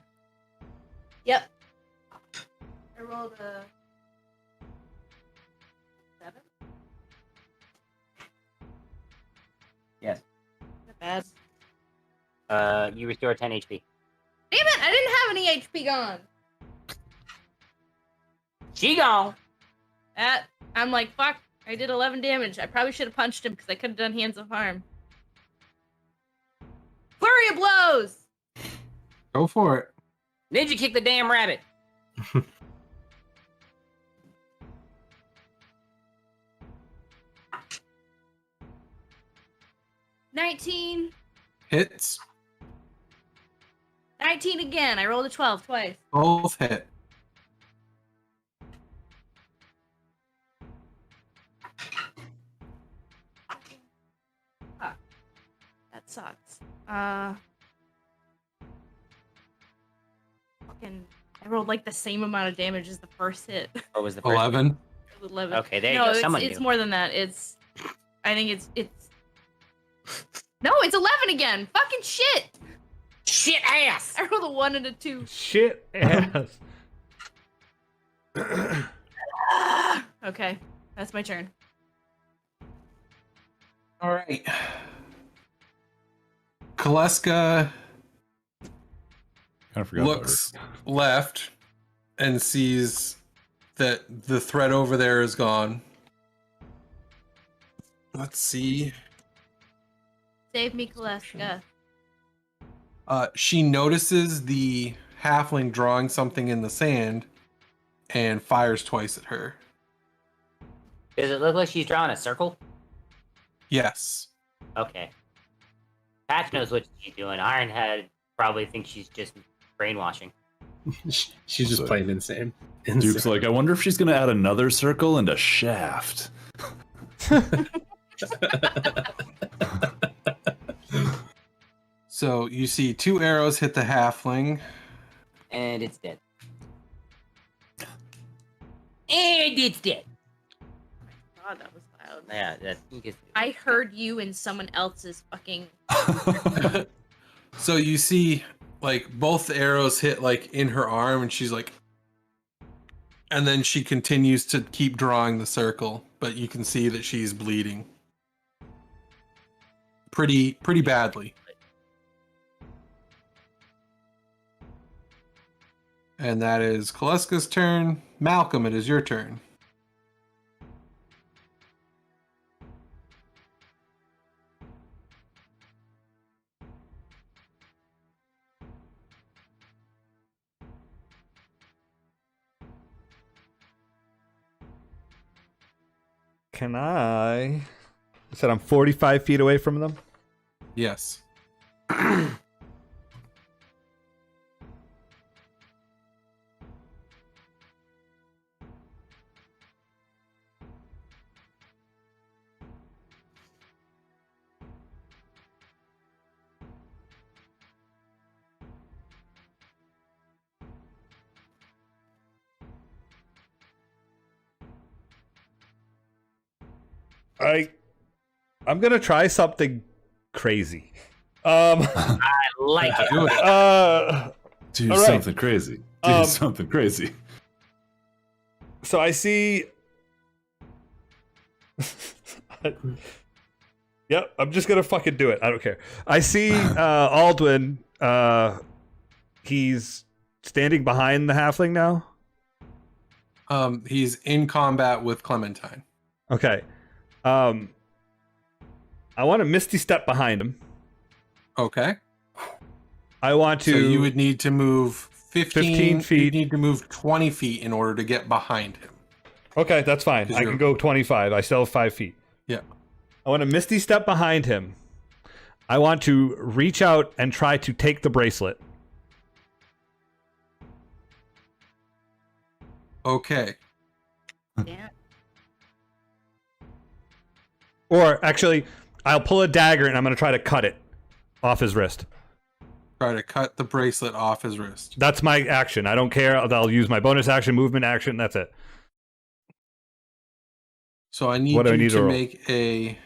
Yep. I rolled a 7. Yes. Not bad. You restore 10 HP. Damn it! I didn't have any HP gone. She gone. I'm like, fuck. I did 11 damage. I probably should have punched him because I could have done hands of harm. Flurry of blows. Go for it. Ninja kick the damn rabbit. $19. Hits. 19 again. I rolled a 12 twice. Both hit. Fuck. That sucks. Fucking. I rolled like the same amount of damage as the first hit. Or was the first 11. 11. Okay, there you no, go. it's, Someone it's knew. more than that. I think it's. No, it's 11 again. Fucking shit. Shit ass. I rolled a 1 and a 2. Shit ass. Okay, that's my turn. All right. Kaleska Kind of forgot looks left and sees that the threat over there is gone. Let's see. Save me, Kaleska. She notices the halfling drawing something in the sand and fires twice at her. Does it look like she's drawing a circle? Yes. Okay. Patch knows what she's doing. Ironhead probably thinks she's just brainwashing. She's just playing insane. Duke's like, I wonder if she's gonna add another circle and a shaft. So you see 2 arrows hit the halfling. And it's dead. And it's dead. God, that was loud. Yeah, that I heard you in someone else's fucking. So you see, like, both arrows hit, like, in her arm, and she's like... And then she continues to keep drawing the circle, but you can see that she's bleeding. Pretty badly. And that is Kaleska's turn. Malcolm, it is your turn. Can I said I'm 45 feet away from them? Yes. I'm gonna try something crazy. I like it. Do all right. something crazy. Do something crazy. So I see. Yep, I'm just gonna fucking do it. I don't care. I see Aldwin. He's standing behind the halfling now. He's in combat with Clementine. Okay. I want to Misty Step behind him. Okay. I want to. So you would need to move 15 feet. You need to move 20 feet in order to get behind him. Okay, that's fine. 'Cause I can go 25. I still have 5 feet. Yeah. I want to Misty Step behind him. I want to reach out and try to take the bracelet. Okay. Yeah. Or actually, I'll pull a dagger and I'm going to try to cut it off his wrist. Try to cut the bracelet off his wrist. That's my action. I don't care. I'll use my bonus action, movement action. That's it. So I need What do I you need to to roll? make a...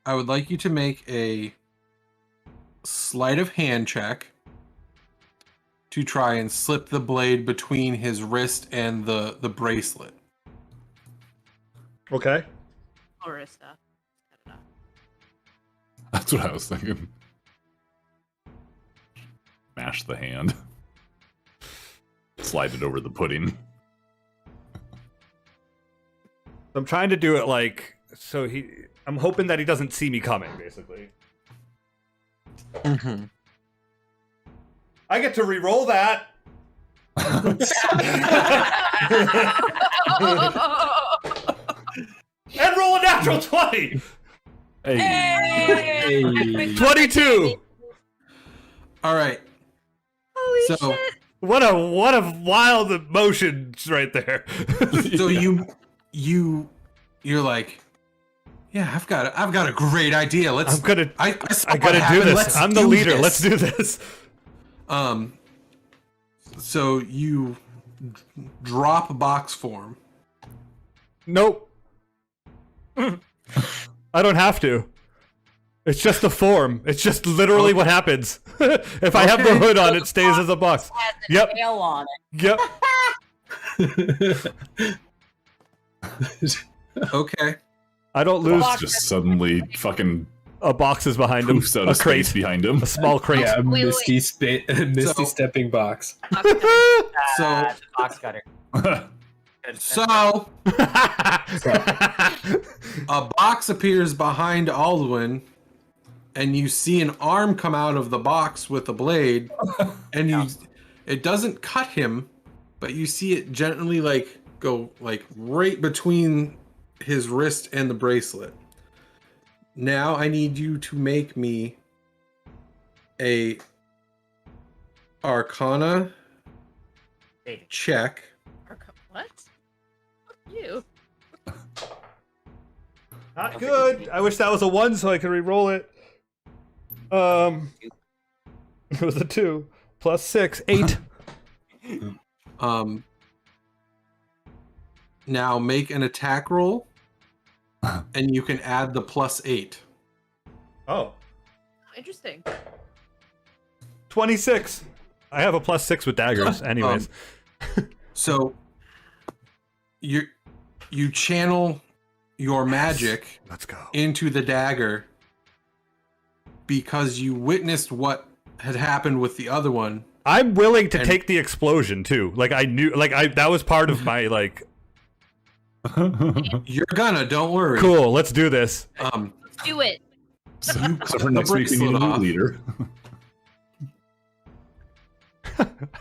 I would like you to make a sleight of hand check to try and slip the blade between his wrist and the bracelet. Okay. Orista. That's what I was thinking. Mash the hand. Slide it over the pudding. I'm trying to do it like so I'm hoping that he doesn't see me coming, basically. Mm-hmm. I get to re-roll that. And roll a natural 20. Hey. 22. All right. Holy So- shit! What a wild emotions right there. So you're like, yeah, I've got a great idea. I I gotta saw what do happened. this. Let's I'm the do leader. this. Let's do this. So you drop box form. Nope. I don't have to. It's just the form. It's just literally what happens. If I have the Okay. hood on, it stays as a box. Has a Yep. tail on it. Yep. Okay. I don't lose. Just suddenly fucking A box is behind him. poofs out A of space crate. behind him. A small crate. Yeah, Wait, misty So- stepping box. So The box cutter. so A box appears behind Alduin, and you see an arm come out of the box with a blade, and it doesn't cut him, but you see it gently like go like right between his wrist and the bracelet. Now I need you to make me a Arcana check. What? Fuck you. Not good. I wish that was a 1 so I could re-roll it. It was a 2 plus 6, 8. Now make an attack roll, and you can add the +8. Oh. Interesting. 26. I have a +6 with daggers, anyways. So you channel your magic Let's go. into the dagger because you witnessed what had happened with the other one. I'm willing to take the explosion too. Like I knew, that was part of my like. You're gonna, don't worry. Cool, let's do this. Let's do it. So for next week, we need a new leader.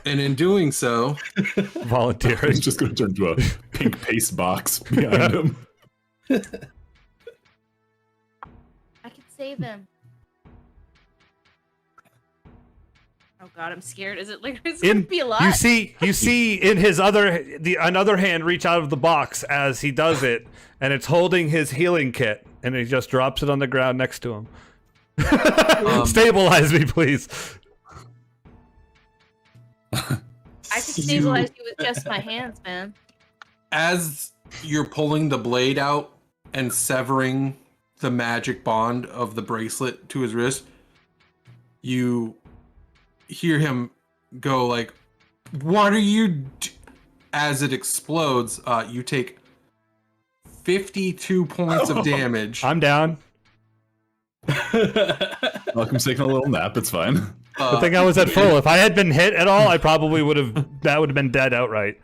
And in doing so, Volunteering. He's just going to turn into a pink paste box behind him. I can save him. Oh god, I'm scared. Is it like it's gonna be a lot? You see in his another hand reach out of the box as he does it, and it's holding his healing kit, and he just drops it on the ground next to him. Stabilize me, please. I can stabilize you with just my hands, man. as you're pulling the blade out and severing the magic bond of the bracelet to his wrist, you hear him go like, "What are you As it explodes, you take 52 points of damage. I'm down. Malcolm's taking a little nap. It's fine. Good thing I was at full. If I had been hit at all, I probably would have. That would have been dead outright.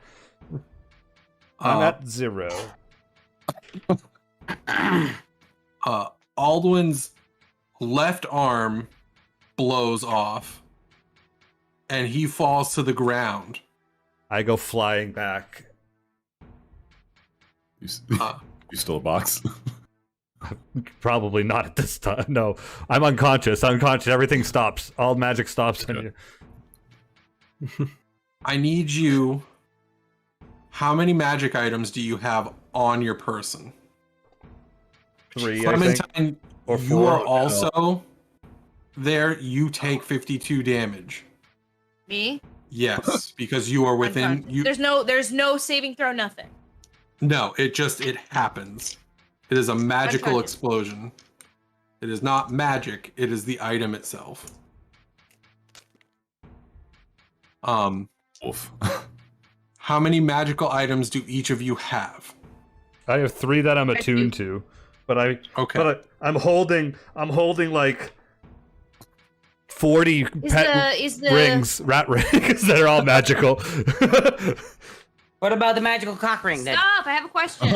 I'm at 0. Alduin's left arm blows off, and he falls to the ground. I go flying back. You still a box? Probably not at this time. No, I'm unconscious. Everything stops. All magic stops. Okay. I need you. How many magic items do you have on your person? 3, I think. Clementine, Or you 4. are also there. You take 52 damage. Me? Yes, because you are within. You There's no saving throw, nothing. No, it happens. It is a magical Unconscious. explosion. It is not magic. It is the item itself. Wolf. How many magical items do each of you have? I have 3 that I'm attuned to, but I'm holding like 40 rings, rat rings that are all magical. What about the magical cock ring? Stop! I have a question.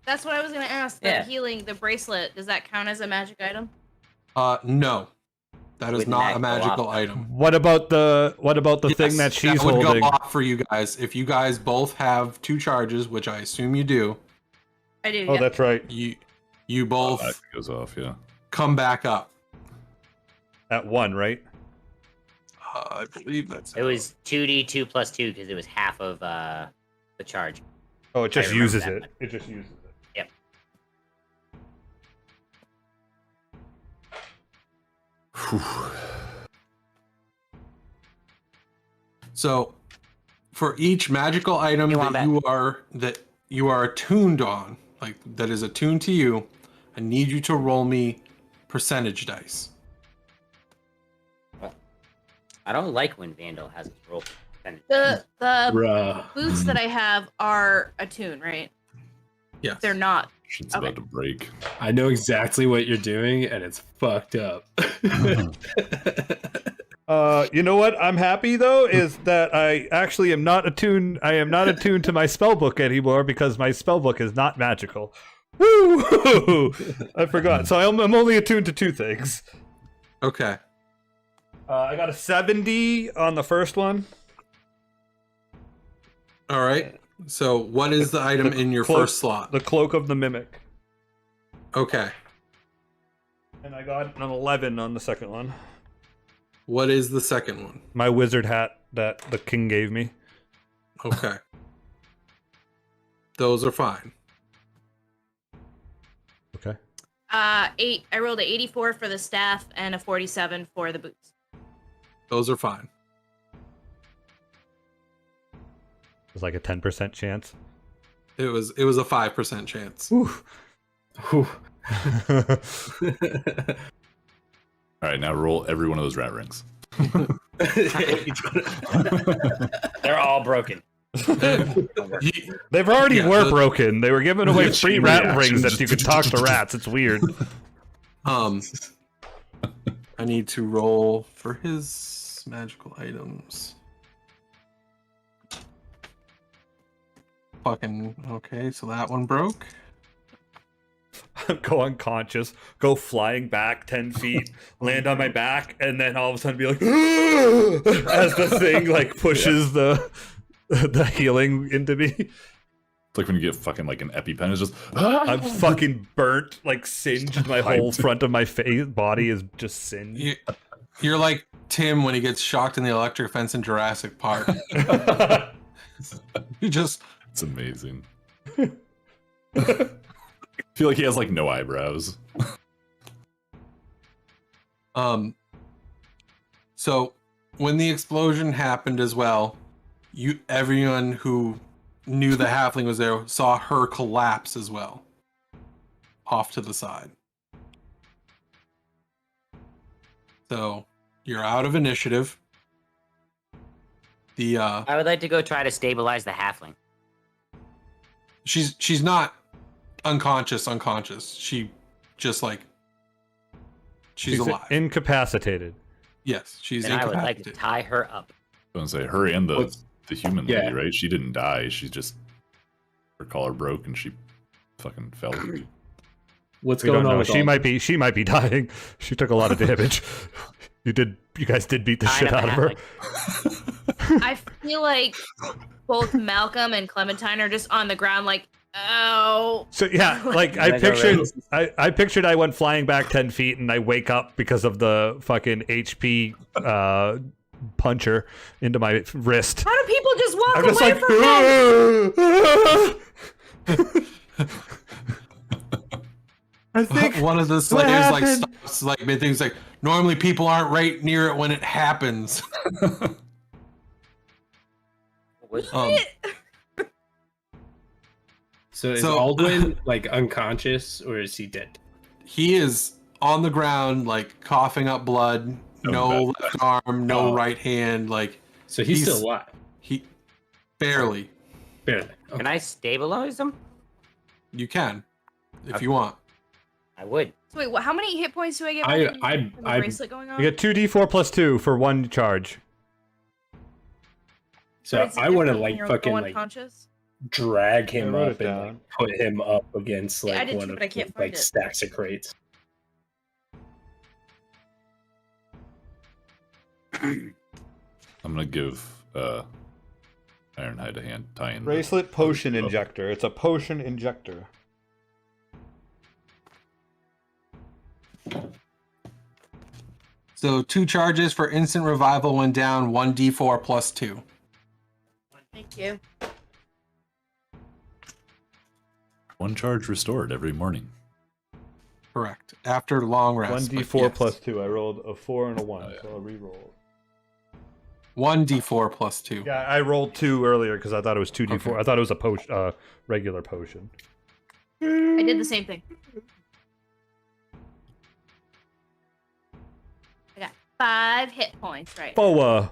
That's what I was gonna ask. The Yeah. healing, the bracelet, does that count as a magic item? No. That is Wouldn't not that a go magical off? item. What about the thing Yes, that she's that would holding? go off for you guys. If you guys both have 2 charges, which I assume you do, I do. Oh, yeah. that's right. you both That goes off, yeah. come back up. At 1, right? I believe that's It was 2d2 plus 2 because it was half of the charge. Oh, it just remember uses that it. one. It just uses it. Yep. So, for each magical item You want that you are attuned on, like that is attuned to you, I need you to roll me percentage dice. I don't like when Vandal has its roll percentage. The Bruh. boots that I have are attuned, right? Yes. They're not. Shit's Okay. about to break. I know exactly what you're doing, and it's fucked up. You know what? I'm happy though is that I actually am not attuned. I am not attuned to my spell book anymore because my spell book is not magical. Woo! I forgot. So I'm only attuned to 2 things. Okay. I got a 70 on the first one. All right. So what is the item the in your cloak- first slot? The Cloak of the Mimic. Okay. And I got an 11 on the second one. What is the second one? My wizard hat that the king gave me. Okay. Those are fine. Okay. 8. I rolled a 84 for the staff and a 47 for the boots. Those are fine. It's like a 10% chance. It was a 5% chance. Oof. Whew. All right, now roll every one of those rat rings. They're all broken. They've already Yeah, were the- broken. They were giving away Yeah, free chain rat reaction. rings that you could talk to rats. It's weird. I need to roll for his magical items. Fucking okay, so that one broke. Go unconscious, go flying back 10 feet, land on my back, and then all of a sudden be like, as the thing like pushes the healing into me. It's like when you get fucking like an EpiPen, it's just I'm fucking burnt, like singed. My whole front of my face body is just singed. You're like Tim when he gets shocked in the electric fence in Jurassic Park. You just it's amazing. I feel like he has like no eyebrows. So when the explosion happened as well, everyone who knew the halfling was there saw her collapse as well. Off to the side. So you're out of initiative. I would like to go try to stabilize the halfling. She's not unconscious. She just like she's alive. Incapacitated. Yes, she's And I would incapacitated. like to tie her up. I was gonna say her and the human lady, Yeah. right? She didn't die. She just her collar broke and she fucking fell. What's We don't going on know. with She might be dying. She took a lot of damage. You guys did beat the Tying shit up out a of her. halfling. I feel like both Malcolm and Clementine are just on the ground like, oh. So yeah, like I Like, alright. pictured I went flying back 10 feet and I wake up because of the fucking HP puncher into my wrist. How do people just walk I'm away just like, from him? I think One of the what slayers like happened? stops like mid things like normally people aren't right near it when it happens. What's So is So- Aldwin like unconscious or is he dead? He is on the ground like coughing up blood, no Okay. left arm, no Oh. right hand, like So he's He's- still alive. he barely. Barely. Can I stabilize them? You can if you want. I would. So wait, how many hit points do I get? I- back from I- the I- bracelet going on? you get 2d4 plus 2 for 1 charge. So But it's I want to different when like you're fucking like unconscious? drag him I wrote up it and down. like, put him up against Yeah, I like did one too, of but I can't the, find like it. stacks of crates. I'm gonna give Ironhide a hand tie in. Bracelet potion Oh. injector. It's a potion injector. So 2 charges for instant revival when down, 1d4 plus 2. Thank you. One charge restored every morning. Correct. After long rest. 1d4 but yes. plus 2. I rolled a 4 and a 1, Oh, yeah. so I'll re-roll. 1d4 plus 2. Yeah, I rolled 2 earlier because I thought it was 2d4. Okay. I thought it was a potion, regular potion. I did the same thing. I got 5 hit points right now. Boa.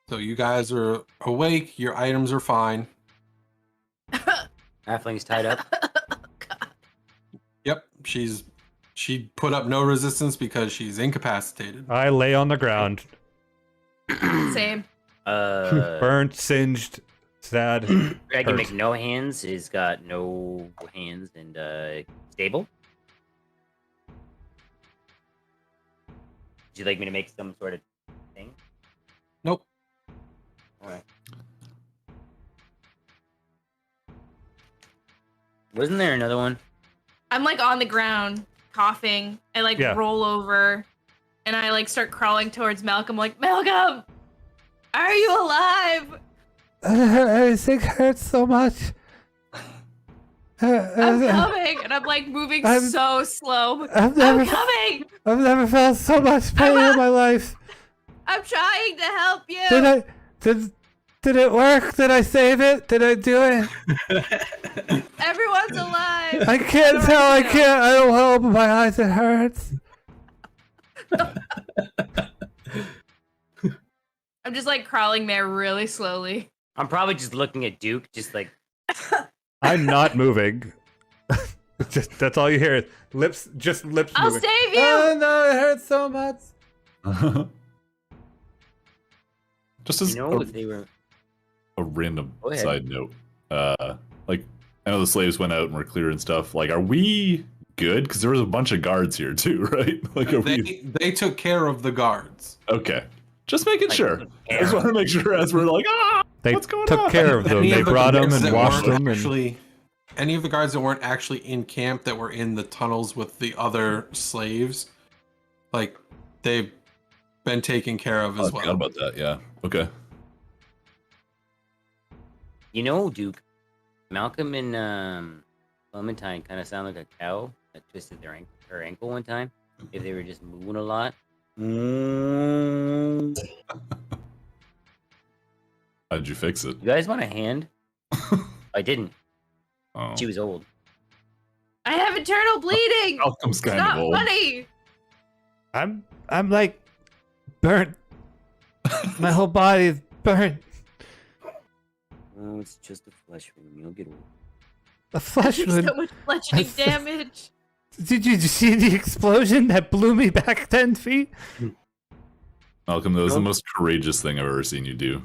So you guys are awake, your items are fine. Halfling's tied up. Yep, she put up no resistance because she's incapacitated. I lay on the ground, Same. Uh, burnt, singed, Sad. Dragon Hurt. makes no hands. Is got no hands and stable. Would you like me to make some sort of thing? Nope. All right. Wasn't there another one? I'm like on the ground, coughing. I like Yeah. roll over, and I like start crawling towards Malcolm. Like, Malcolm, are you alive? Everything hurts so much. I'm coming, and I'm like moving so slow. I'm coming. I've never felt so much pain in my life. I'm trying to help you. Did it work? Did I save it? Did I do it? Everyone's alive. I can't tell. I can't. I don't open my eyes. It hurts. I'm just like crawling there really slowly. I'm probably just looking at Duke, just like. I'm not moving. Just that's all you hear. Lips moving. I'll save you. Oh no! It hurts so much. Just as You know, if they were. a random Go ahead. side note, like I know the slaves went out and were clear and stuff. Like, are we good? Because there was a bunch of guards here too, right? Like, are we They took care of the guards. okay? Just making Like, sure. I just want to make sure as we're like, They what's going took on? care of them. Any They of the brought them guards and that washed weren't them. And Actually, any of the guards that weren't actually in camp that were in the tunnels with the other slaves, like they've been taken care of Oh, as I forgot well. about that. Yeah. Okay. You know, Duke, Malcolm and Clementine kind of sound like a cow that twisted her ankle one time. If they were just moving a lot. You How'd you fix it? guys want a hand? I didn't. Oh, She was old. I have internal bleeding. Malcolm's It's kind not of old. funny. I'm like burnt. My whole body is burnt. Oh, it's just a flesh wound. You'll get old. The flesh So wound. much bludgeoning damage. Did you see the explosion that blew me back 10 feet? Malcolm, that was the Nope. most courageous thing I've ever seen you do.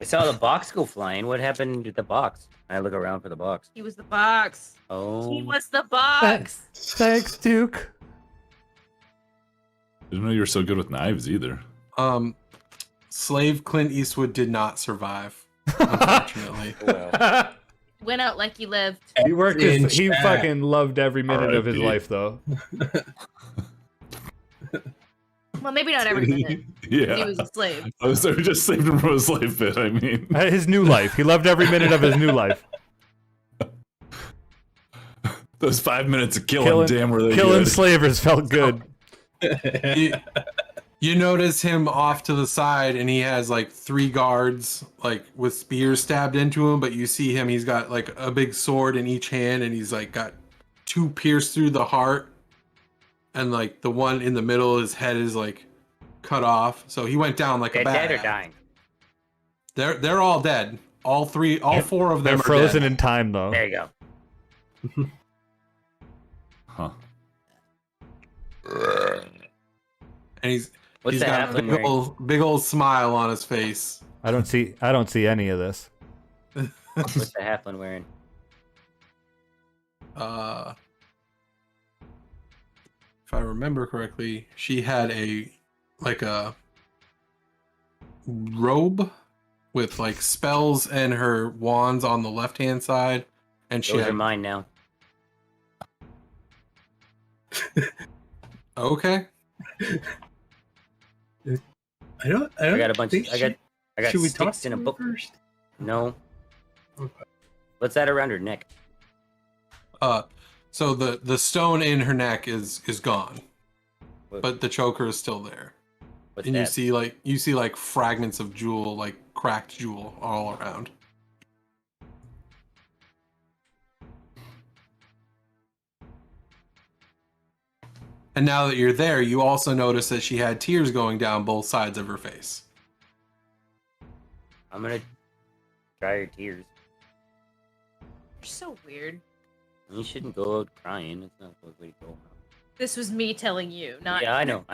I saw the box go flying. What happened to the box? I look around for the box. He was the box. Oh, He was the box. Thanks, Duke. Didn't know you were so good with knives either. Slave Clint Eastwood did not survive, unfortunately. well. Went out like he lived. He worked. He fucking loved every minute of his R.I.P. life, though. Well, maybe not every minute. Yeah. He was a slave. Oh, so we just saved him from his life bit, I mean. His new life. He loved every minute of his new life. Those 5 minutes of killing, damn were they Killing good. slavers felt good. You notice him off to the side, and he has like 3 guards, like with spears stabbed into him. But you see him; he's got like a big sword in each hand, and he's like got 2 pierced through the heart, and like the one in the middle, his head is like cut off. So he went down like They're a dead or badass. dying. They're all dead. All 4 of them They're are frozen dead. in time, though. There you go. Huh. And he's What's the got a halfling wearing? big old smile on his face. I don't see any of this. What's the halfling wearing? If I remember correctly, she had a robe with like spells and her wands on the left hand side, and she Those are had mine now. okay. I don't I got a bunch. think I got should we talk sticks in a to her book. first? No. Okay. What's that around her neck? So the stone in her neck is gone, What- but the choker is still there, What's and that? you see like fragments of jewel, like cracked jewel, all around. And now that you're there, you also notice that she had tears going down both sides of her face. I'm gonna dry her tears. You're so weird. You shouldn't go out crying. It's not the way to go. This was me telling you, not Yeah, I know.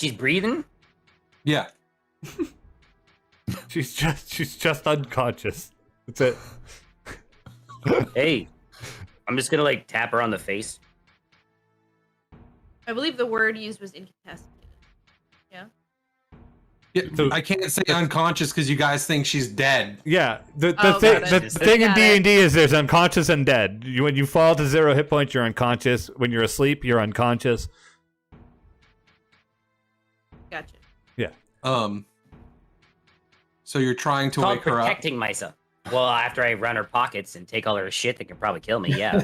She's breathing. Yeah. She's just unconscious. That's it. Hey, I'm just gonna like tap her on the face. I believe the word used was incapacitated. Yeah, So- I can't say unconscious because you guys think she's dead. Yeah, the Oh, thing got it. the thing in Got D it. and D is there's unconscious and dead. When you fall to 0 hit points, you're unconscious. When you're asleep, you're unconscious. Gotcha. So you're trying to Called wake her up. protecting myself. Well, after I run her pockets and take all her shit that can probably kill me, yeah.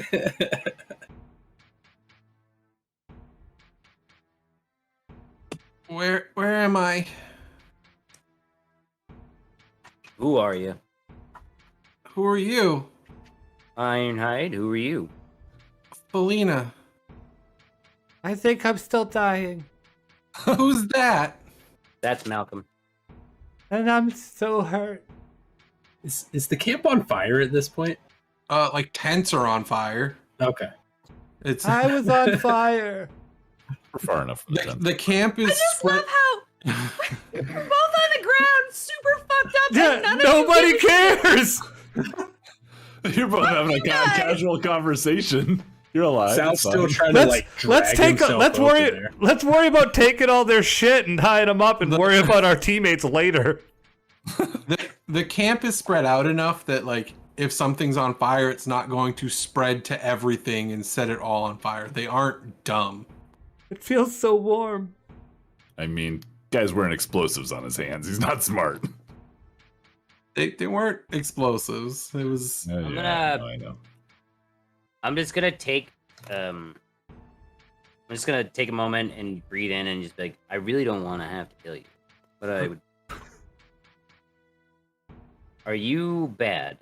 Where am I? Who are you? Who are you? Ironhide, who are you? Felina. I think I'm still dying, Who's that? That's Malcolm. and I'm so hurt. Is the camp on fire at this point? Like tents are on fire. Okay. It's I was on fire. We're far enough from the the, tent. the camp is I just split. love how we're both on the ground, super fucked up, Yeah, and none of nobody you give a cares. You're both having a casual conversation. You're alive. Sal's it's still fine. trying to like drag himself over there. Let's worry about taking all their shit and tying them up, and worry about our teammates later. The camp is spread out enough that like if something's on fire, it's not going to spread to everything and set it all on fire. They aren't dumb. It feels so warm. I mean, guy's wearing explosives on his hands. He's not smart. They weren't explosives. It was Yeah, I'm yeah, gonna- I know. I'm just gonna take I'm just gonna take a moment and breathe in and just be like, I really don't want to have to kill you, but I would. Are you bad?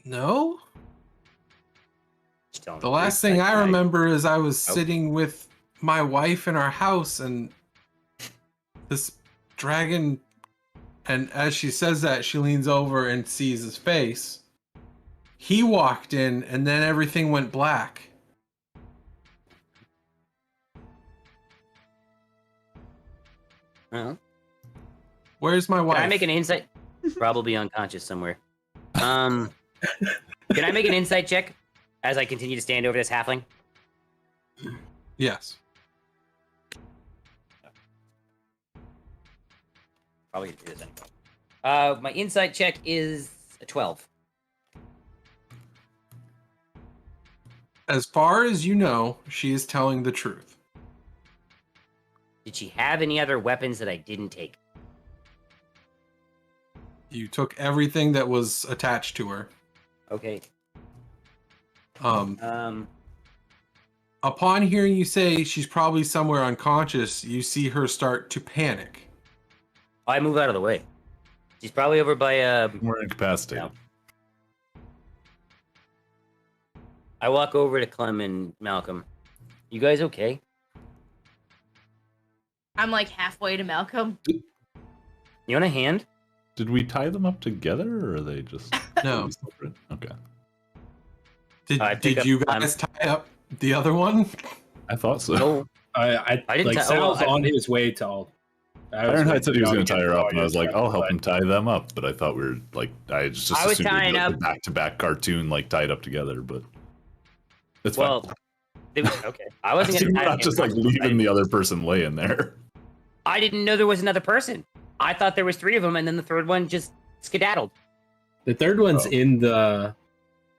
no. Just tell me The truth, last thing I like, remember is I was Nope. sitting with my wife in our house and this dragon, and as she says that, she leans over and sees his face. He walked in and then everything went black. Well, Where's my wife? can I make an insight? Probably unconscious somewhere. Can I make an insight check as I continue to stand over this halfling? Yes. Probably gonna do this anyway. My insight check is a 12. As far as you know, she is telling the truth. Did she have any other weapons that I didn't take? You took everything that was attached to her. Okay. Upon hearing you say she's probably somewhere unconscious, you see her start to panic. I move out of the way. She's probably over by We're incapacitated. No. I walk over to Clem and Malcolm. You guys okay? I'm like halfway to Malcolm. You want a hand? Did we tie them up together, or are they just No. separate? Okay. I pick Did up you Clem. guys tie up the other one? I thought so. No. I I didn't like tie- Sal's oh, I- on his way to all. Ironhide said he was going to tie her up, and I was like, "I'll "I'll help him tie them up." But I thought we were like, I just I was assumed tying like up- a back-to-back cartoon, like tied up together. But it's Well, fine. okay. I wasn't You're gonna tie not him just like up. leaving the other person laying there. I didn't know there was another person. I thought there was 3 of them, and then the third one just skedaddled. The third one's Oh. in the.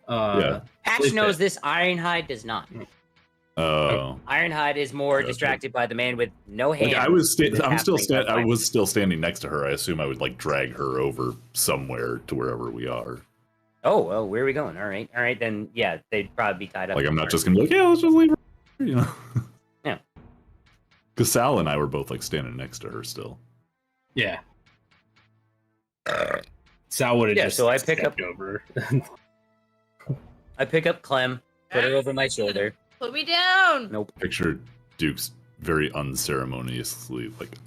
Yeah. Patch Sleep knows it. this. Ironhide does not. Oh, Ironhide is more Okay. distracted by the man with no hands. like I was. the I'm still. halfling I fight. was still standing next to her. I assume I would like drag her over somewhere to wherever we are. Oh, well, where are we going? All right, then, yeah, they'd probably be tied up. Like I'm somewhere. not just gonna be like, yeah, let's just leave her. You know. Yeah. Because Sal and I were both like standing next to her still. Yeah. Sal would have Yeah, just so I pick stepped over. I pick up Clem, put her over my shoulder. Put me down. Nope. Picture Duke's very unceremoniously like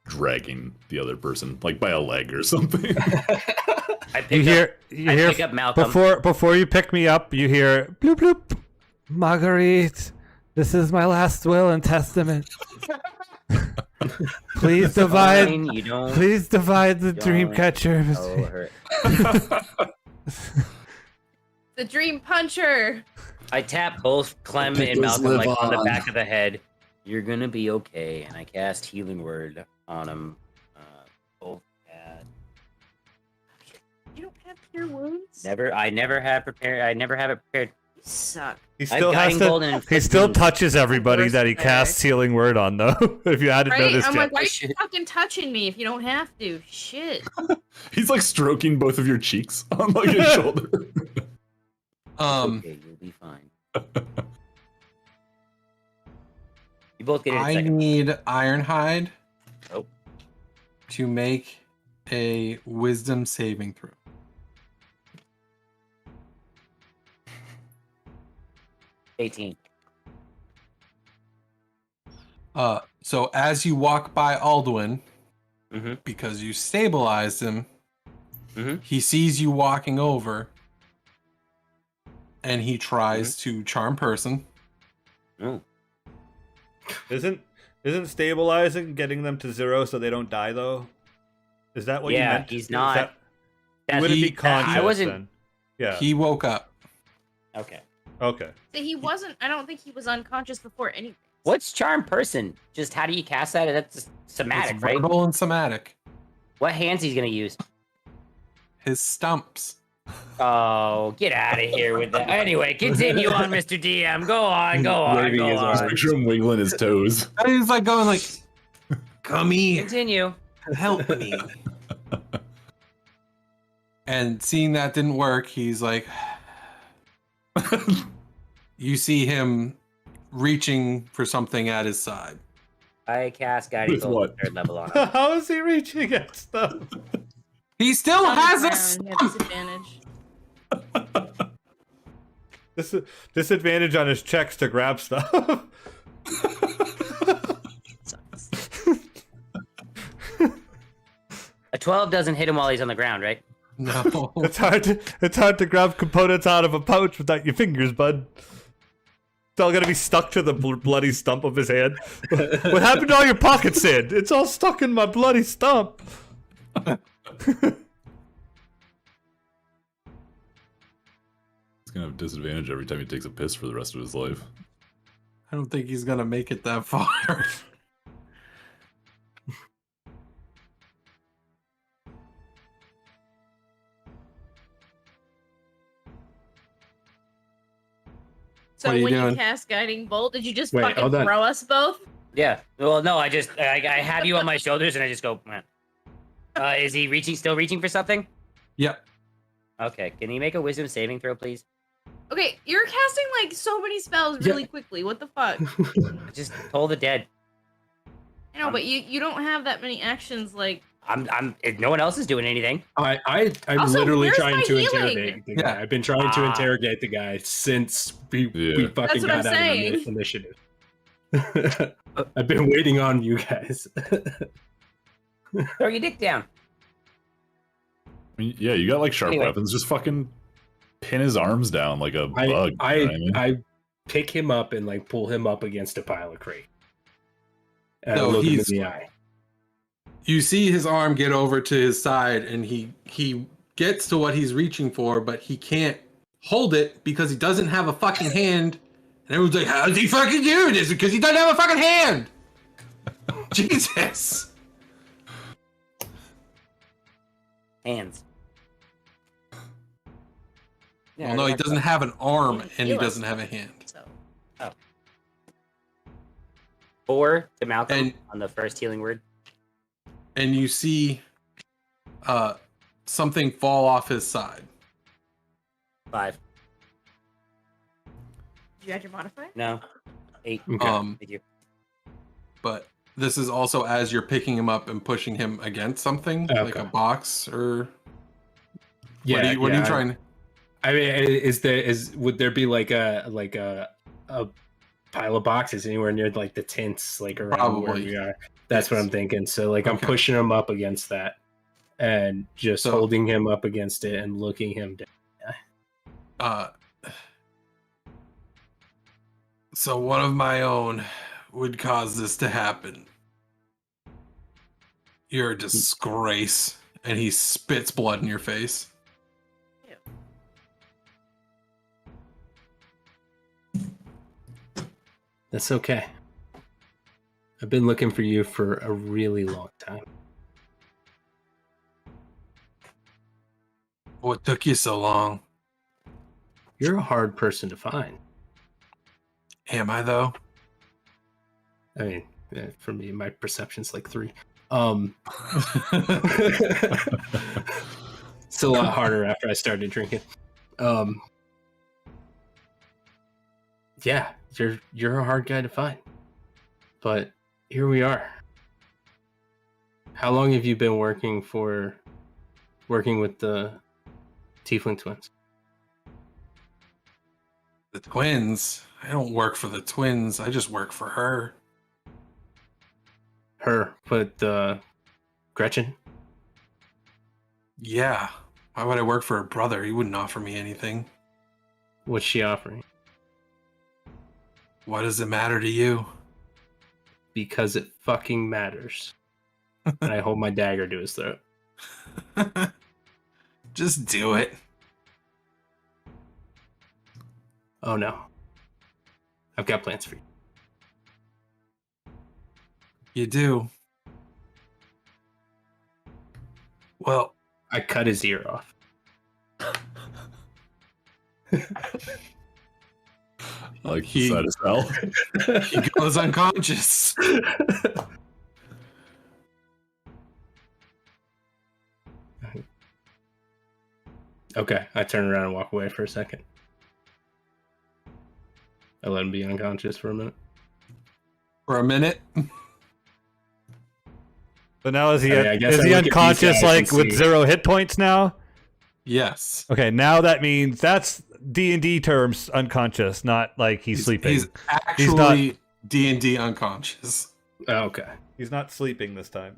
dragging the other person like by a leg or something. I You pick hear? up. You I hear? pick up Malcolm. Before you pick me up, you hear bloop bloop. Marguerite, this is my last will and testament. Please divide. Fine, you don't. Please divide the dream Don't catcher. know her. The Dream Puncher. I tap both Clem Pick and those Malcolm like live on the on. back of the head. You're gonna be okay, and I cast Healing Word on him. Both bad. You don't have cure wounds. I never have it prepared. You suck. He I still have has Guiding to. Bolt and He Inflict still Wounds. touches everybody Worst that he casts player. Healing Word on, though. If you hadn't Right? noticed I'm yet. like, why are you Shit. fucking touching me if you don't have to? Shit. He's like stroking both of your cheeks on like his shoulder. Okay, you'll be fine. You both get it in a I second. need Ironhide Oh. to make a Wisdom saving throw. $18. So as you walk by Alduin, Mm-hmm. because you stabilized him, Mhm. he sees you walking over, and he tries to charm person. Oh. Isn't stabilizing getting them to 0 so they don't die though? Is that what you Yeah, meant? he's Is not- that- That's would it be he- conscious I wasn't. then? Yeah. He woke up. Okay. Okay. So he wasn't. I don't think he was unconscious before any. What's Charm Person? Just how do you cast that? That's just somatic, It's right? verbal and somatic. What hands he's gonna use? His stumps. Oh, get out of here with that. Anyway, continue on, Mr. DM. Go on, go on, Waving go his on. arms. Picture him wiggling his toes. And he's like going like, "Come here, Continue. help me." And seeing that didn't work, he's like, you see him reaching for something at his side. I cast Guiding With Bolt what? at 3rd level on him. How is he reaching at stuff? He still On the has ground, you have disadvantage. Disadvantage on his checks to grab stuff. Sucks. A 12 doesn't hit him while he's on the ground, right? No. It's hard to grab components out of a pouch without your fingers, bud. It's all gonna be stuck to the bloody stump of his hand. What happened to all your pocket sand? It's all stuck in my bloody stump. He's gonna have disadvantage every time he takes a piss for the rest of his life. I don't think he's gonna make it that far. So What are you when doing? you cast Guiding Bolt, did you just Wait, fucking hold on. throw us both? Yeah. Well, no, I have you on my shoulders and I just go, man. Is he still reaching for something? Yep. Okay. Can he make a wisdom saving throw, please? Okay, you're casting like so many spells really quickly. What the fuck? Just Toll the Dead. I know, but you don't have that many actions. Like, No one else is doing anything. I'm Also, literally where's trying my to healing? interrogate the guy. Yeah. I've been trying to Ah. interrogate the guy since we Yeah. fucking That's what got I'm out saying. of the initiative. I've been waiting on you guys. Throw your dick down. I mean, yeah, you got like sharp Anyway. weapons. Just fucking pin his arms down like a bug. you know what I mean? I pick him up and like pull him up against a pile of crate. And I No, look him in he's- the eye. You see his arm get over to his side, and he gets to what he's reaching for, but he can't hold it because he doesn't have a fucking hand. And everyone's like, "How does he fucking do this? Because he doesn't have a fucking hand." Jesus. Yeah, Hands. Well, no, he doesn't have an arm, He and he heal us. doesn't have a hand. so 4 to Malcolm And- on the first healing word. And you see something fall off his side. 5. did you add your modifier? No. 8. Okay. Thank you. But this is also as you're picking him up and pushing him against something, like Okay. a box or Yeah, what are you trying? I mean, would there be like a pile of boxes anywhere near like the tents, like around where Probably. we are? That's what Yes. I'm thinking. So like I'm Okay. pushing him up against that, and just So- holding him up against it and looking him down. So one of my own would cause this to happen. You're a disgrace. And he spits blood in your face. That's okay. I've been looking for you for a really long time. What took you so long? You're a hard person to find. Am I, though? I mean, for me, my perception's like 3. It's a lot harder after I started drinking. Yeah, you're a hard guy to find. But here we are. How long have you been working with the Tiefling twins? The twins? I don't work for the twins. I just work for her. Her, but Gretchen? Yeah. Why would I work for her brother? He wouldn't offer me anything. What's she offering? Why does it matter to you? Because it fucking matters. And I hold my dagger to his throat. Just do it. Oh no. I've got plans for you. You do. Well, I cut his ear off. Like sad as hell. he goes unconscious. Okay, I turn around and walk away for a second. I let him be unconscious for a minute. For a minute. So now is he I guess is I he look at these unconscious guys like and with see. 0 hit points now? Yes. Okay, now that means that's D&D terms unconscious, not like he's sleeping. He's actually D&D unconscious. Oh, okay. He's not sleeping this time.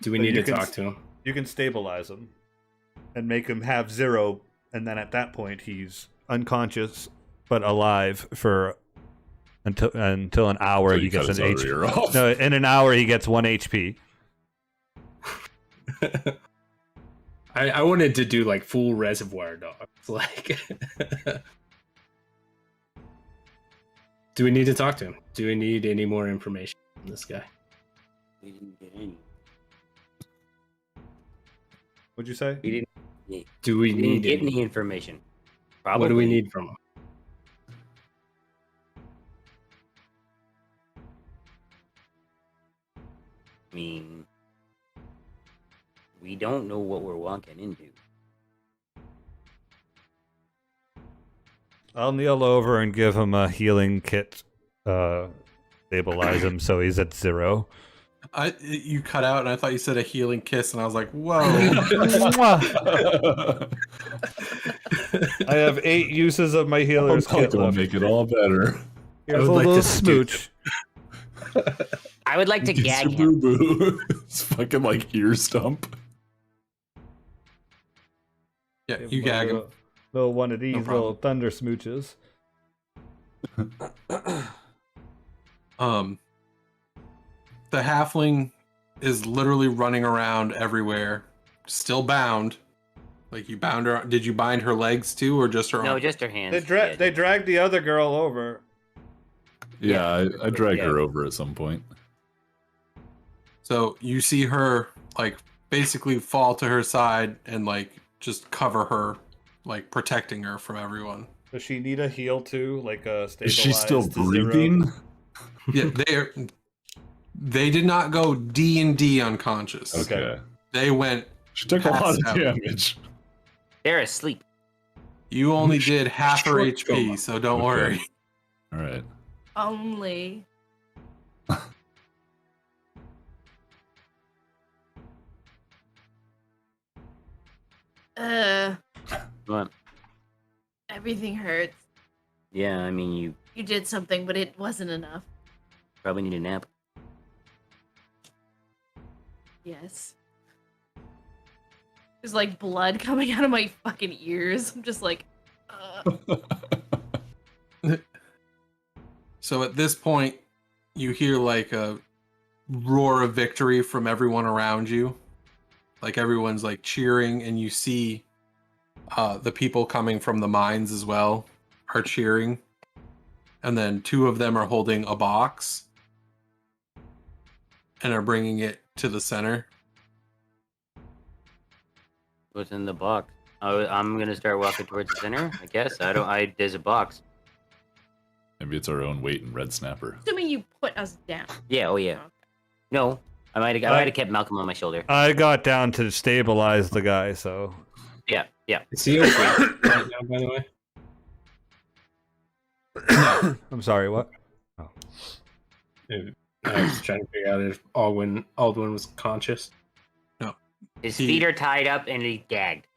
Do we But need you to can talk to him? You can stabilize him and make him have 0, and then at that point he's unconscious but alive for until an hour. So He you cut gets an his other ear off. No, in an hour he gets 1 HP. I wanted to do like full Reservoir Dogs. Like, do we need to talk to him? Do we need any more information from this guy? We didn't get any. What'd you say? We didn't. Do we We didn't need get any? any information. Probably. What do we need from him? I mean, we don't know what we're walking into. I'll kneel over and give him a healing kit. Stabilize him so he's at 0. You cut out, and I thought you said a healing kiss, and I was like, whoa. I have 8 uses of my healer's kit Malcom left. make it all better. Here's a I would like little to smooch. I would like to gag him. Boo boo. It's fucking like ear stump. Yeah, Give you him a gag him. little one of these problem. little thunder smooches. The halfling is literally running around everywhere, still bound. Like you bound her. Did you bind her legs too, or just her? No, arm? just her hands. They dragged the other girl over. Yeah, I drag Yeah. her over at some point. So you see her like basically fall to her side and like just cover her, like protecting her from everyone. Does she need a heal too? Like a stabilized Is she still to 0? breathing? Yeah, they did not go D&D unconscious. Okay. They went. She took a lot Passed of out. damage. They're asleep. You only did half her Short HP, coma. so don't Okay. worry. All right. Only. What? Everything hurts. Yeah, I mean, you You did something, but it wasn't enough. probably need a nap. Yes. There's like blood coming out of my fucking ears. I'm just like, So at this point, you hear like a roar of victory from everyone around you. Like everyone's like cheering, and you see the people coming from the mines as well are cheering. And then 2 of them are holding a box and are bringing it to the center. What's in the box? I'm gonna start walking towards the center. I guess there's a box. Maybe it's our own weight and red snapper. Assuming you put us down. Yeah. Oh yeah. No, I might have kept Malcolm on my shoulder. I got down to stabilize the guy, so. Yeah. Is he okay right now, by the way? No. I'm sorry, what? Oh. I was trying to figure out if Aldwin was conscious. No. His feet are tied up and he's gagged.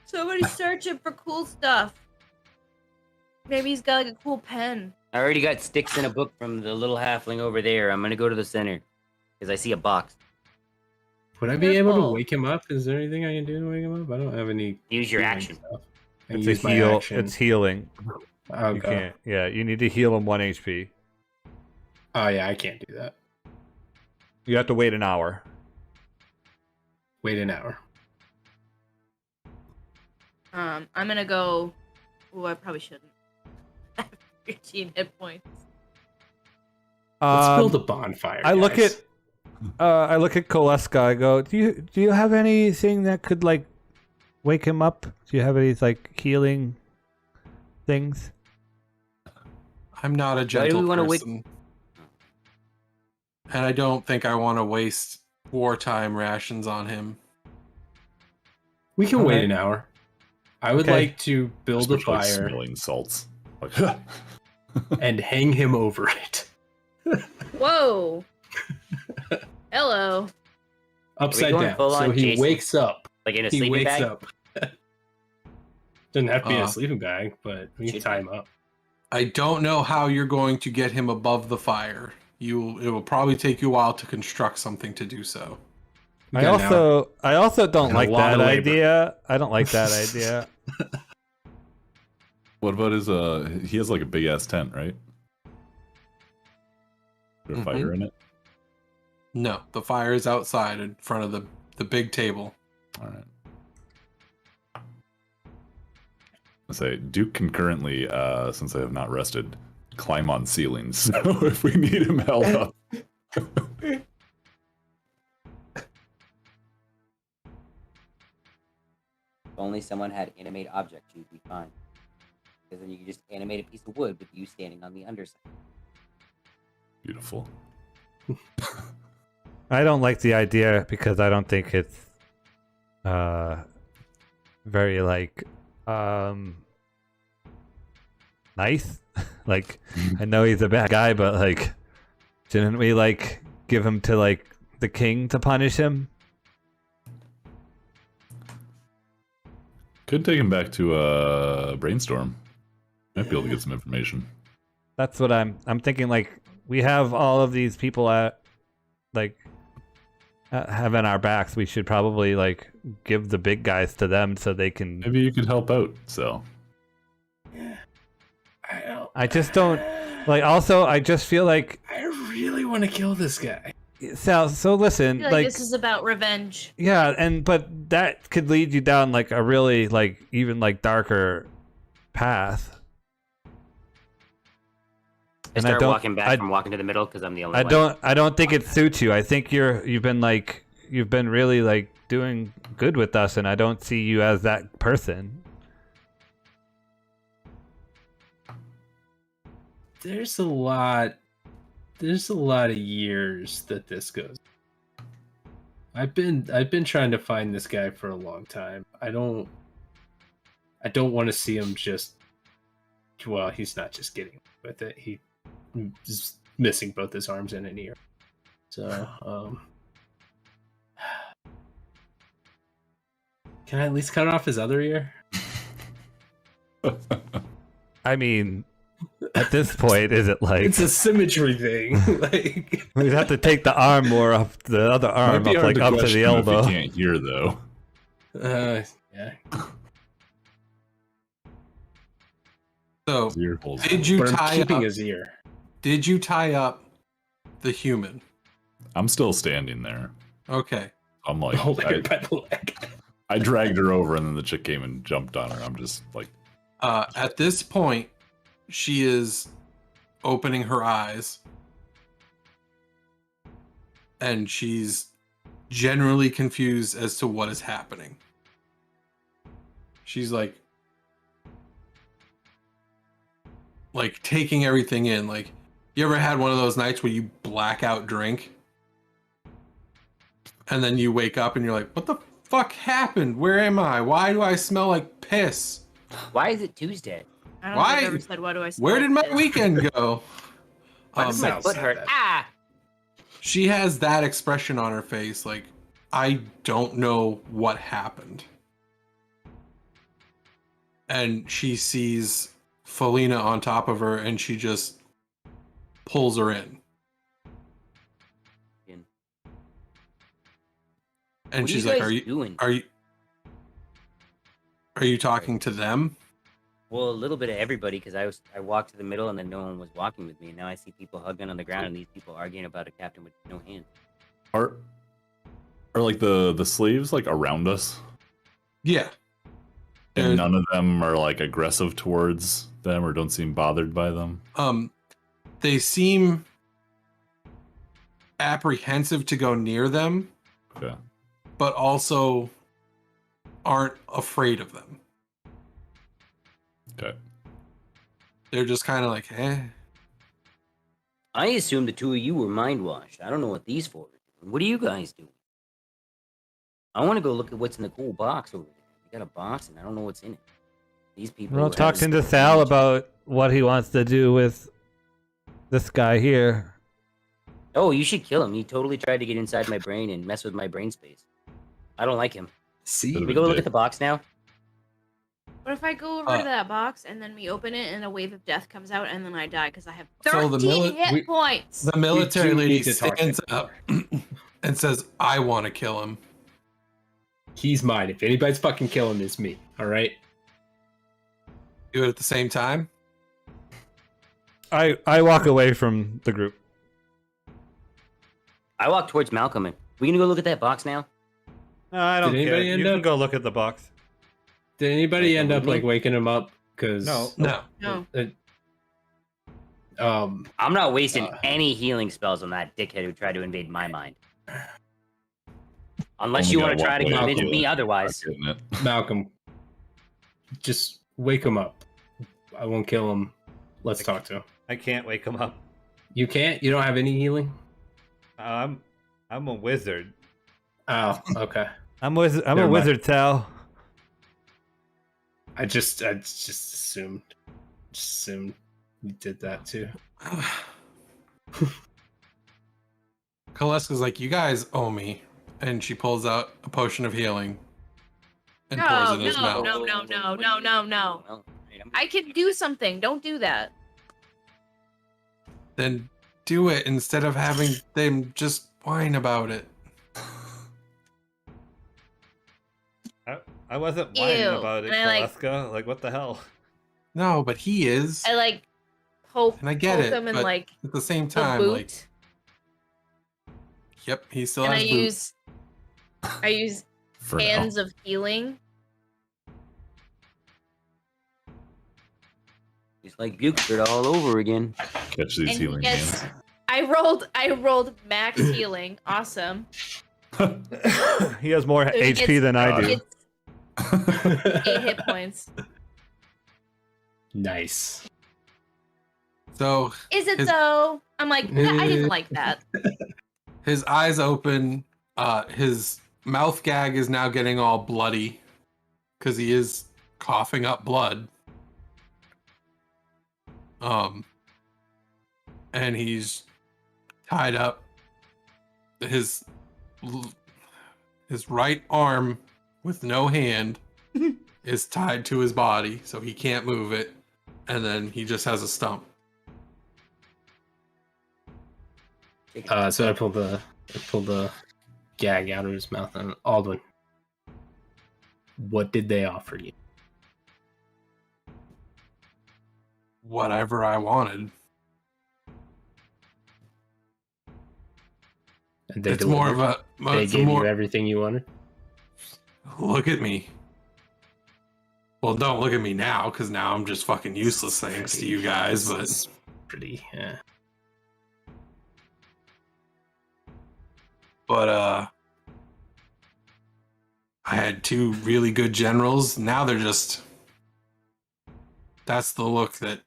Somebody's searching for cool stuff. Maybe he's got like a cool pen. I already got sticks in a book from the little halfling over there. I'm gonna go to the center because I see a box. Would I be able to Careful. wake him up? Is there anything I can do to wake him up? I don't have any. Use your healing action. stuff. I can It's use a my heal. action. It's healing. Okay. You can't. Yeah, you need to heal him 1 HP. Oh yeah, I can't do that. You have to wait an hour. Wait an hour. I'm gonna go. Oh, I probably shouldn't. I have 13 hit points. Let's build a bonfire. I look guys. at Koleska. I go, do you have anything that could like wake him up? Do you have any like healing things? I'm not a Why do gentle we wanna wait- person. And I don't think I want to waste wartime rations on him. We can Okay. wait an hour. I would Okay. like to build a Especially, like, fire smelling salts. Like, and hang him over it. Whoa. Hello. Upside going down. full So on he Jason? wakes up. Like in a He sleeping wakes bag. up. Doesn't have to be in Uh, a sleeping bag, but we can Should tie be. him up. I don't know how you're going to get him above the fire. It will probably take you a while to construct something to do so. We I got an hour. also don't And a like lot that of labor. idea. I don't like that idea. what about his? He has like a big ass tent, right? Is there a Mhm. fire in it? No, the fire is outside in front of the big table. All right. I say Duke can currently, since I have not rested, climb on ceilings. So if we need him held up, If only someone had animate objects, you'd be fine. Because then you could just animate a piece of wood with you standing on the underside. beautiful. I don't like the idea because I don't think it's very like nice. Like I know he's a bad guy, but like shouldn't we like give him to like the king to punish him? Could take him back to Brainstorm. Might be able to get some information. That's what I'm thinking. Like we have all of these people at like having our backs. We should probably like give the big guys to them so they can. Maybe you could help out. So I just don't like. Also, I just feel like I really want to kill this guy. Sal. So I listen, feel like this is about revenge. yeah, but that could lead you down like a really like even like darker path. I And I start don't- walking back I- from walking to the middle because I'm the only one. I don't think it suits you. I think you've been really like doing good with us, and I don't see you as that person. There's a lot of years that this goes. I've been trying to find this guy for a long time. I don't want to see him just, well, he's not just getting with it. He's missing both his arms and an ear. So, can I at least cut off his other ear? I mean, at this point, is it like It's a symmetry thing. Like, we'd have to take the arm more up, the other arm might be up hard like up to question the him if elbow? he can't hear though. yeah. So, His ear holes. did you But I'm tie keeping up? his ear. Did you tie up the human. I'm still standing there. Okay. I'm like, Hold her by the leg. I dragged her over, and then the chick came and jumped on her. I'm just like, At this point, she is opening her eyes, and she's generally confused as to what is happening. She's like taking everything in. Like, you ever had one of those nights where you blackout drink, and then you wake up and you're like, what the fuck happened? Where am I? Why do I smell like piss? Why is it Tuesday? I don't Why? think I've ever said, why do I smell Where did my like this? weekend go? Why does my Sounds foot sad hurt? that- Ah! She has that expression on her face, like, I don't know what happened. And she sees Felina on top of her, and she just pulls her in. And What she's are you like, guys doing? Are you talking to them? Well, a little bit of everybody, because I walked to the middle and then no one was walking with me. And now I see people hugging on the ground and these people arguing about a captain with no hands. are like the slaves like around us, Yeah. and They're- none of them are like aggressive towards them or don't seem bothered by them. They seem apprehensive to go near them, Okay. but also aren't afraid of them. Okay. They're just kind of like, eh. I assumed the two of you were mind washed. I don't know what these four are doing. What are you guys doing? I want to go look at what's in the cool box over there. We got a box and I don't know what's in it. These people. Well, have talking to stuff Saal in each- about what he wants to do with this guy here. Oh, you should kill him. He totally tried to get inside my brain and mess with my brain space. I don't like him. See, Can we go look at the box now? What if I go over to that box and then we open it and a wave of death comes out and then I die because I have So 13 the hit points? The military do lady need to talk to stands up and says, I want to kill him. he's mine. If anybody's fucking killing him, it's me. All right. Do it at the same time. I walk away from the group. I walk towards Malcolm. And we gonna go look at that box now? No, I don't Did care. anybody end You can up- go look at the box. Did anybody Like, end up with me? like waking him up? Because No. No. No. I'm not wasting Uh. any healing spells on that dickhead who tried to invade my mind. Unless Only you got want to try to one way convince to do me it. otherwise. Not getting it. Malcolm, just wake him up. I won't kill him. Let's talk to him. I can't wake him up. You can't. You don't have any healing. I'm a wizard. Oh, okay. I'm a Never mind. wizard, Sal. I just assumed you did that too. Kaleska's like, you guys owe me. And she pulls out a potion of healing and pours No, it in his mouth. no. Well, I can do something. Don't do that. Then do it instead of having them just whine about it. I wasn't whining Ew. about it, And I, Kaleska. Like, what the hell? No, but he is. I like poke, And I get poke it, him in but like At the same the time, boot, like, yep, he still and has I boots. use For now. hands of healing. It's like Bukeford all over again. Catch these And healing yes, hands. I rolled max healing. Awesome. He has more So HP than I do. It's 8 hit points. Nice. So Is it His- though? I'm like, I didn't like that. his eyes open. His mouth gag is now getting all bloody because he is coughing up blood. And he's tied up. His right arm with no hand is tied to his body, so he can't move it. And then he just has a stump. So I pulled the gag out of his mouth. And Aldwin, what did they offer you? Whatever I wanted. And they It's more of delivered? a. They It's gave more. you everything you wanted. Look at me. Well, don't look at me now, because now I'm just fucking useless thanks to you guys. But It's pretty. Yeah. I had 2 really good generals. Now they're just. That's the look that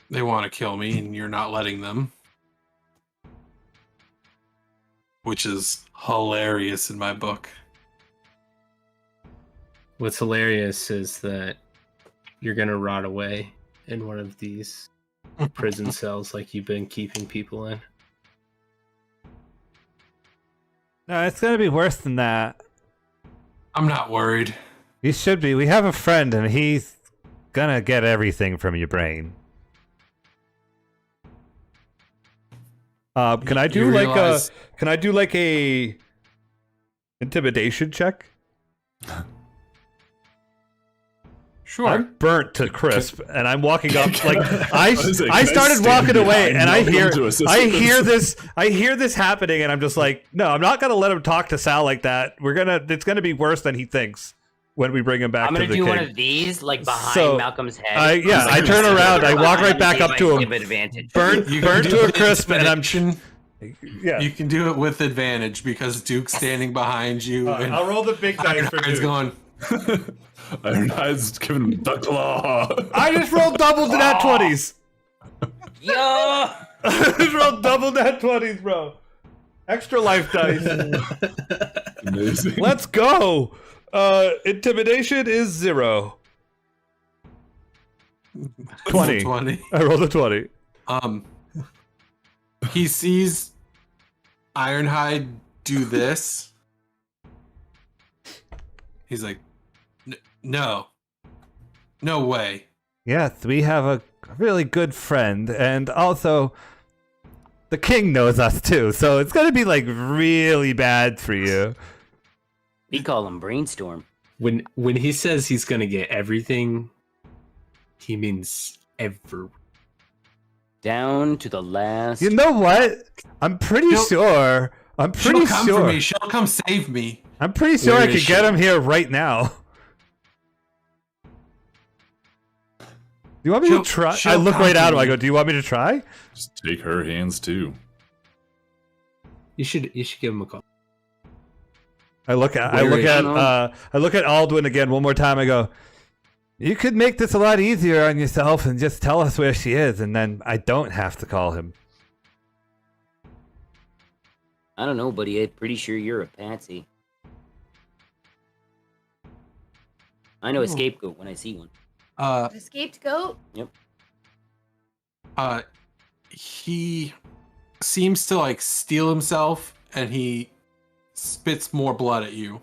they want to kill me, and you're not letting them. Which is hilarious in my book. What's hilarious is that you're gonna rot away in one of these prison cells like you've been keeping people in. No, it's gonna be worse than that. I'm not worried. You should be. We have a friend, and he's gonna get everything from your brain. Can I do You like realize- a? Can I do like a intimidation check? Sure. I'm burnt to crisp, and I'm walking up like I was like, I can I started stand walking away, behind and I Malcolm to assist with this? I hear this happening, and I'm just like, no, I'm not gonna let him talk to Saal like that. It's gonna be worse than he thinks when we bring him back I'm to gonna the do king. one of these, like behind So, Malcolm's head. I Just, turn sit around, I walk right behind back see up if I to can him. give advantage. burnt You can burnt do to a it crisp, and I'm expedition. yeah. You can do it with advantage because Duke's standing behind you. and I'll roll the big dice for Ironhide's Duke. going. Ironhide's giving him the claw. I just rolled double to nat 20s. Yo! I just rolled double nat 20s, bro. Extra life dice. Amazing. Let's go. Intimidation is 0. 20. 20. I rolled a 20. He sees Ironhide do this. He's like, no way. Yes, we have a really good friend, and also the king knows us too, so it's gonna be like really bad for you. We call him Brainstorm. When he says he's gonna get everything, he means every. Down to the last. You know what? I'm pretty She'll- sure. She'll come for me. She'll come save me. I'm pretty sure Where I is could she? get him here right now. Do you want me She'll- to try? she'll I look come right for at him. I me. go, "Do you want me to try?" Just take her hands too. You should give him a call. I look at Where is I look at Aldwin again one more time. I go, "You could make this a lot easier on yourself and just tell us where she is, and then I don't have to call him." I don't know, buddy. I'm pretty sure you're a patsy. I know a scapegoat when I see one. Escaped goat? He seems to like steal himself, and he spits more blood at you.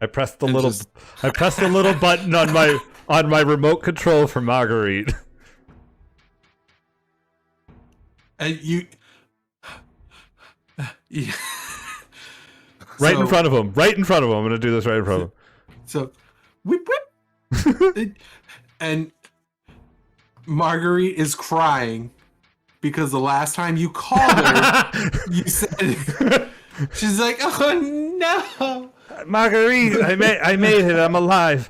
I pressed the And little just- button on my remote control for Marguerite. And you. Right in front of him. Right in front of him. I'm gonna do this right in front of him. So, whip whip. And Marguerite is crying because the last time you called her, you said she's like, "Oh no, Marguerite, I made it. I'm alive.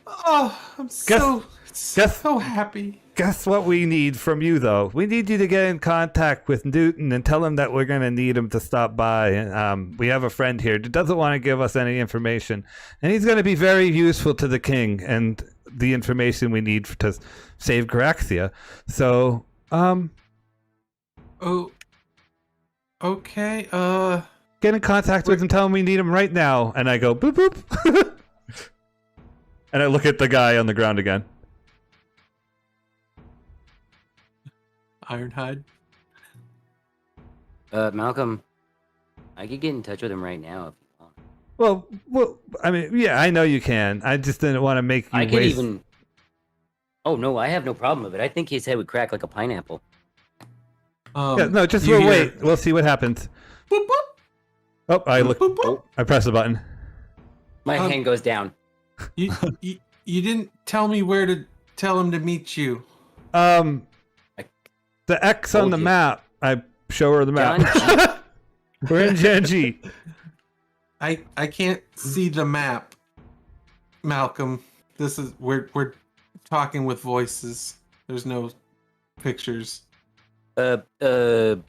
oh, I'm so happy." Guess what we need from you, though? We need you to get in contact with Newton and tell him that we're going to need him to stop by. We have a friend here who doesn't want to give us any information, and he's going to be very useful to the king and the information we need to save Garaxia. So, Oh, okay. get in contact with him, tell him we need him right now. And I go, boop, boop. And I look at the guy on the ground again. Ironhide. Malcolm, I could get in touch with him right now if you want. Well, I mean, yeah, I know you can. I just didn't want to make you I could waste... even. Oh no, I have no problem with it. I think his head would crack like a pineapple. Yeah, no, just you we'll hear- wait. We'll see what happens. Boop, boop, Oh, I look. boop, boop. I press the button. My hand goes down. You didn't tell me where to tell him to meet you. The X on Told the you. map I show her the map. We're in Genji. I can't see the map, Malcolm. This is we're talking with voices. There's no pictures. I'm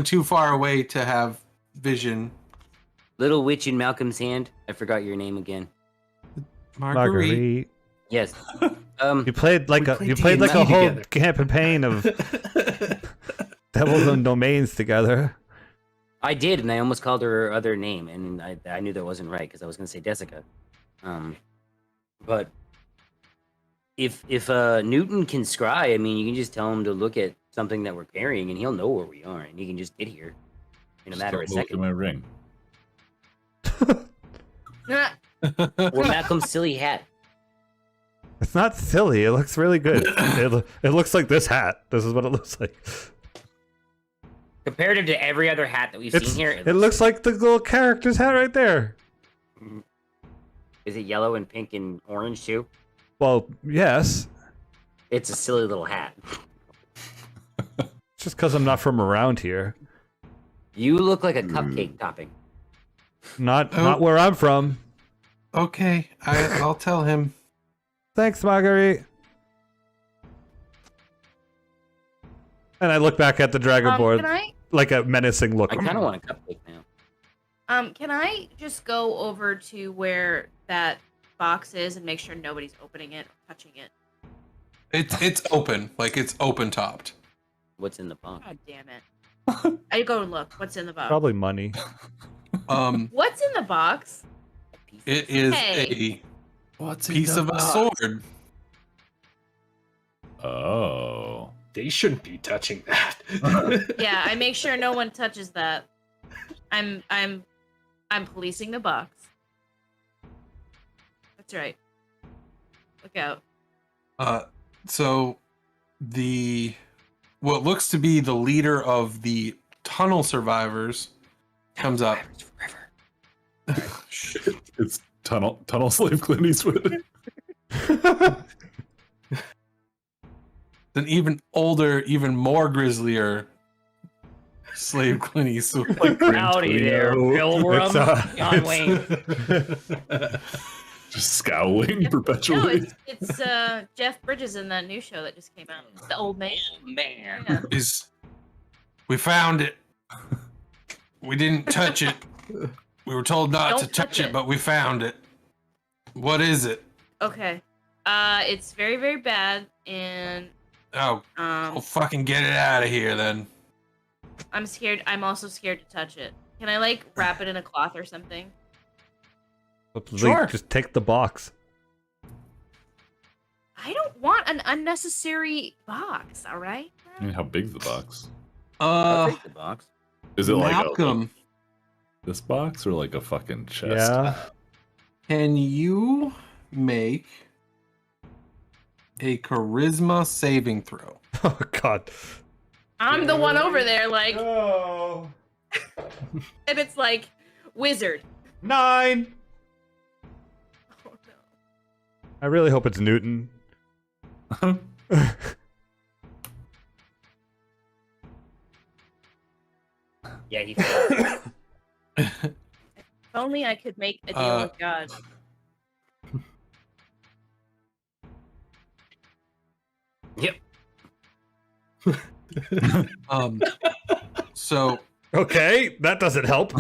too far away to have vision. Little witch in Malcolm's hand. I forgot your name again. Marguerite. Yes. You played like a D&D whole together. campaign of Devils and Domains together. I did, and I almost called her other name, and I knew that wasn't right because I was going to say Jessica. But if Newton can scry, I mean, you can just tell him to look at something that we're carrying, and he'll know where we are, and he can just get here in a matter of Look at seconds. my ring. Or Malcolm's silly hat. It's not silly. It looks really good. It looks like this hat. This is what it looks like. Comparative to every other hat that we've seen here, It looks like the little character's hat right there. Is it yellow and pink and orange too? Well, yes. It's a silly little hat. It's just because I'm not from around here. You look like a cupcake topping. Not where I'm from. Okay, I'll tell him. Thanks, Marguerite. And I look back at the dragonborn Can I like a menacing look. I kind of want a cupcake now. can I just go over to where that box is and make sure nobody's opening it or touching it? It's open, like it's open topped. What's in the box? God damn it! I go and look. What's in the box? Probably money. What's in the box? It is Hey. a piece of a sword. Oh. They shouldn't be touching that. Yeah, I make sure no one touches that. I'm policing the box. That's right. Look out. So what looks to be the leader of the tunnel survivors comes up. It's tunnel slave Clint Eastwood. An even older, even more grislier slave Clint Eastwood. Like Howdy there, Pilgrim. John it's- Wayne. Just scowling No, perpetually. it's Jeff Bridges in that new show that just came out. The old man. Man. Yeah. We found it. We didn't touch it. We were told not Don't to touch touch it, it. but we found it. What is it? Okay. It's very, very bad, and Oh, we'll fucking get it out of here then. I'm scared. I'm also scared to touch it. Can I like wrap it in a cloth or something? Sure. Just take the box. I don't want an unnecessary box. All right. I mean, how big's the box? I'll take the box. Is it like Malcolm, this box or like a fucking chest? Yeah. can you make a charisma saving throw? Oh God. I'm the one over there, like, Oh. and it's like, wizard. 9. Oh no. I really hope it's Newton. Yeah, he failed. If only I could make a deal with God. Yep. So Okay, that doesn't help.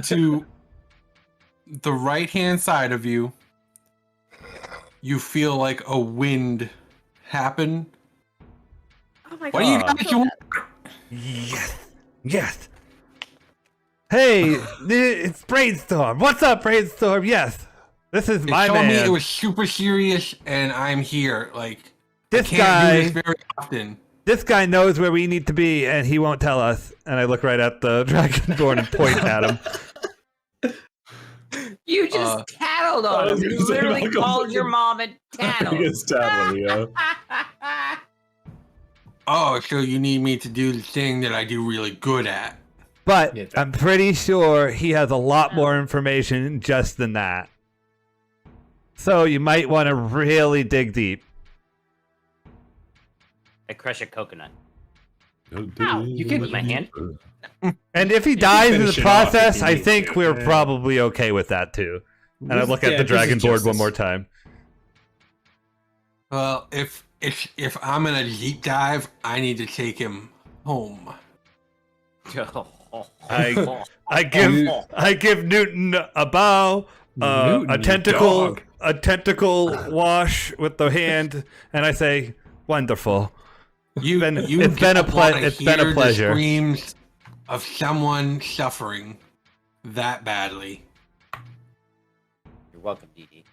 to the right hand side of you, you feel like a wind happen. Oh my God. What do you I guys feel want? that. Yes. Yes. Hey, it's Brainstorm. What's up, Brainstorm? Yes. This is They my told me man. it was super serious, and I'm here. Like, This I can't do guy. this very often. This guy knows where we need to be, and he won't tell us. And I look right at the Dragonborn and point at him. You just tattled I on was him. You gonna say, literally Malcolm, called your mom and I tattled. guess Tattler, yeah. Oh, so you need me to do the thing that I do really good at? But Yeah, I'm pretty sure he has a lot more information just than that. So you might want to really dig deep. I crush a coconut. Ow, you can with my hand. And if he dies in the finish it off if process, you I need think to. we're Yeah. probably okay with that too. And I look at the dragon board one more time. Well, if I'm gonna deep dive, I need to take him home. I give Newton a bow, Newton, a you tentacle, dog. a tentacle wash with the hand, and I say, "Wonderful." It's been a pleasure. Screams of someone suffering that badly. You're welcome, DD.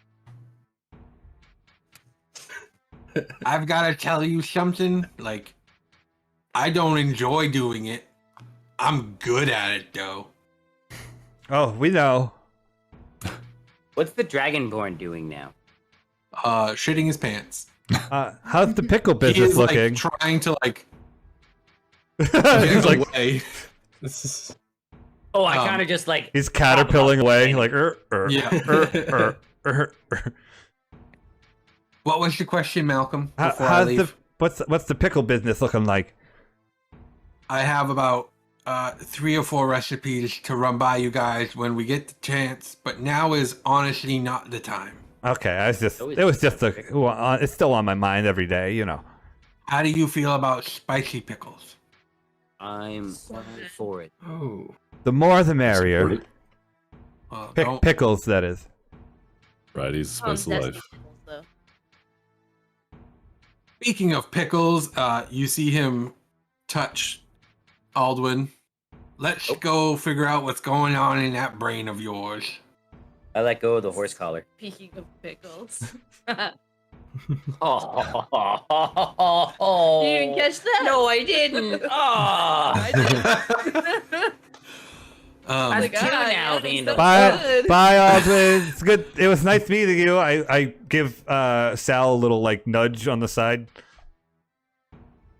I've got to tell you something. Like, I don't enjoy doing it. I'm good at it, though. Oh, we know. What's the Dragonborn doing now? Shitting his pants. How's the pickle He business is looking? like trying to like He's get like away. This is Oh, I kind of just like. he's caterpilling away, like Yeah. What was your question, Malcolm? Before I how's leave? what's the pickle business looking like? I have about 3 or 4 recipes to run by you guys when we get the chance, but now is honestly not the time. Okay, it's still on my mind every day, you know. How do you feel about spicy pickles? I'm for it. oh. The more the merrier. Don't- Pickles, that is. Friday's Oh, spice of zesty life. pickles, though. Speaking of pickles, you see him touch Aldwin. Let's go figure out what's going on in that brain of yours. I let go of the horse collar. Speaking of pickles. Oh, You didn't catch that? No, I didn't. Oh. Um, I'm Like, two ah, now, yeah, that's Vandal. so Bye, good. bye, Aldwin. It's good. It was nice meeting you. I give Sal a little like nudge on the side.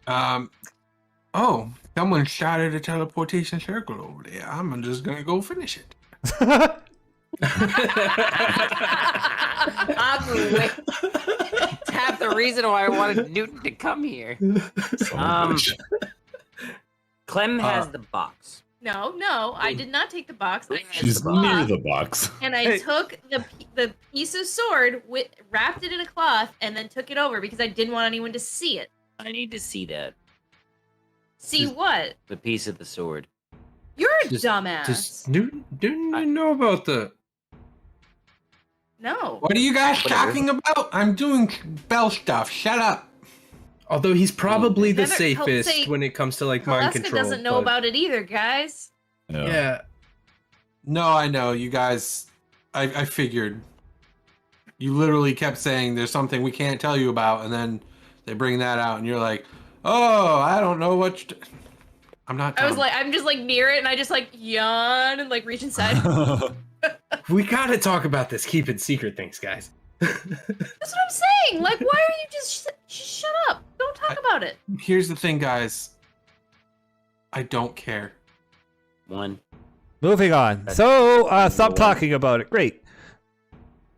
oh, someone shot at a teleportation circle over there. I'm just gonna go finish it. It's half the reason why I wanted Newton to come here. Clem has the box. No, I did not take the box. I had She's the near cloth, the box. and I took the piece of sword, wrapped it in a cloth, and then took it over because I didn't want anyone to see it. I need to see that. See what? The piece of the sword. You're a Just- dumbass. Didn't you know about the? No. What are you guys Whatever. talking about? I'm doing spell stuff. Shut up. Although he's probably the Never- safest say- when it comes to like mind Kaleska control. doesn't know but- about it either, guys. Yeah. No, I know. You guys, I figured. You literally kept saying there's something we can't tell you about, and then they bring that out, and you're like, oh, I don't know what I'm not I was telling like, I'm just like near it, and I just like yawn and like reach inside. We gotta talk about this. Keep it secret, things, guys. That's what I'm saying. Like, why are you just shut up? Don't talk about it. Here's the thing, guys. I don't care. One. Moving on. So stop talking about it. Great.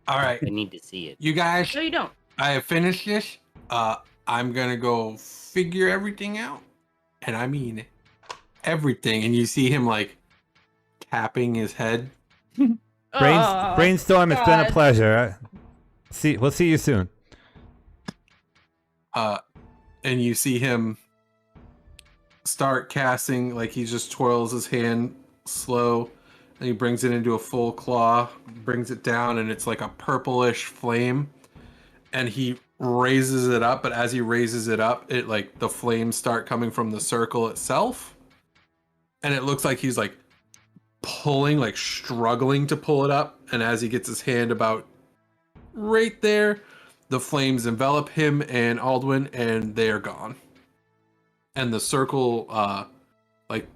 All right, I need to see it. you guys, No, you don't. I have finished this. I'm gonna go figure everything out, and I mean everything. And you see him like tapping his head. Oh, Brainstorm. It's been a God. pleasure. We'll see you soon. And you see him start casting, like he just twirls his hand slow, and he brings it into a full claw, brings it down, and it's like a purplish flame, and he raises it up, but as he raises it up, it like the flames start coming from the circle itself, and it looks like he's like pulling, like struggling to pull it up, and as he gets his hand about right there, the flames envelop him and Aldwin, and they are gone. And the circle, like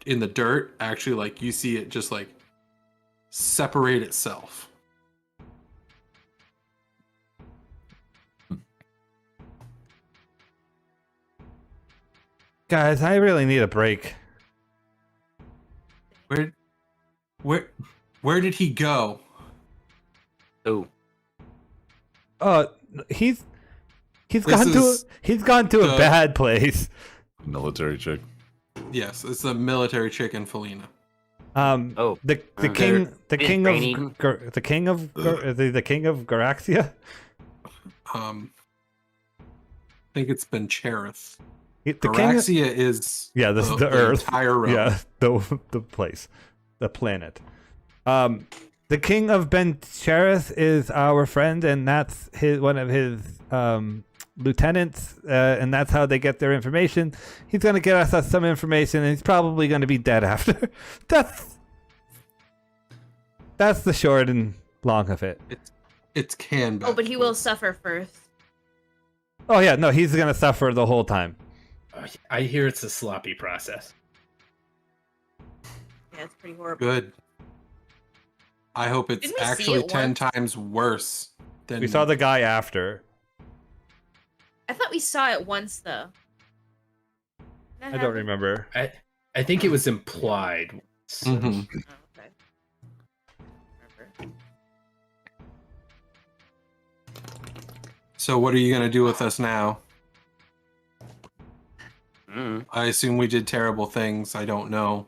in the dirt, actually, like you see it just like separate itself. Guys, I really need a break. Where did he go? Oh, He's He's This gone to is he's gone to a the- bad place. Military chick. Yes, it's the military chick in Felina. Oh, The Okay. king the Is king brain of eaten? the king of the king of Garaxia. I think it's been Cherith. The king. Garaxia is Yeah, this is the Earth. entire realm. Yeah, the place, the planet. The king of Ben Cherith is our friend, and that's one of his lieutenants, and that's how they get their information. He's gonna get us some information, and he's probably gonna be dead after. That's the short and long of it. It's Canberra. Oh, but he will suffer first. Oh yeah, no, he's gonna suffer the whole time. I hear it's a sloppy process. Yeah, it's pretty horrible. Good. I hope it's Didn't we see actually it 10 once? times worse than We saw the guy after. I thought we saw it once though. That I don't happened? remember. I think it was implied. So- Mhm. Oh, okay. Remember. So what are you gonna do with us now? Mm. I assume we did terrible things. I don't know.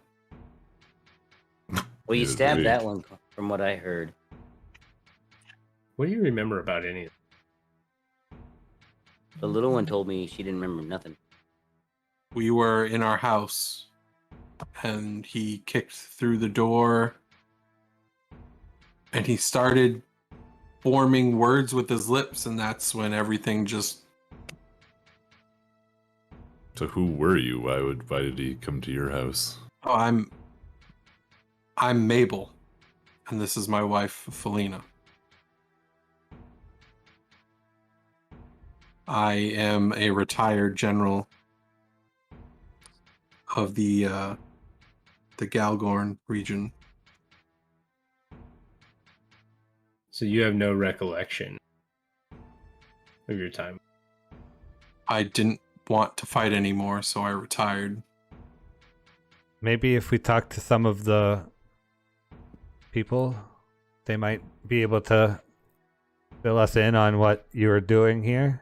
Well, you Yeah, stabbed they- that one, from what I heard. What do you remember about any of The little one told me she didn't remember nothing. We were in our house and he kicked through the door and he started forming words with his lips, and that's when everything just So who were you? Why did he come to your house? oh, I'm Mabel, and this is my wife Felina. I am a retired general of the Galgorn region. So you have no recollection of your time. I didn't want to fight anymore, so I retired. Maybe if we talk to some of the people, they might be able to fill us in on what you were doing here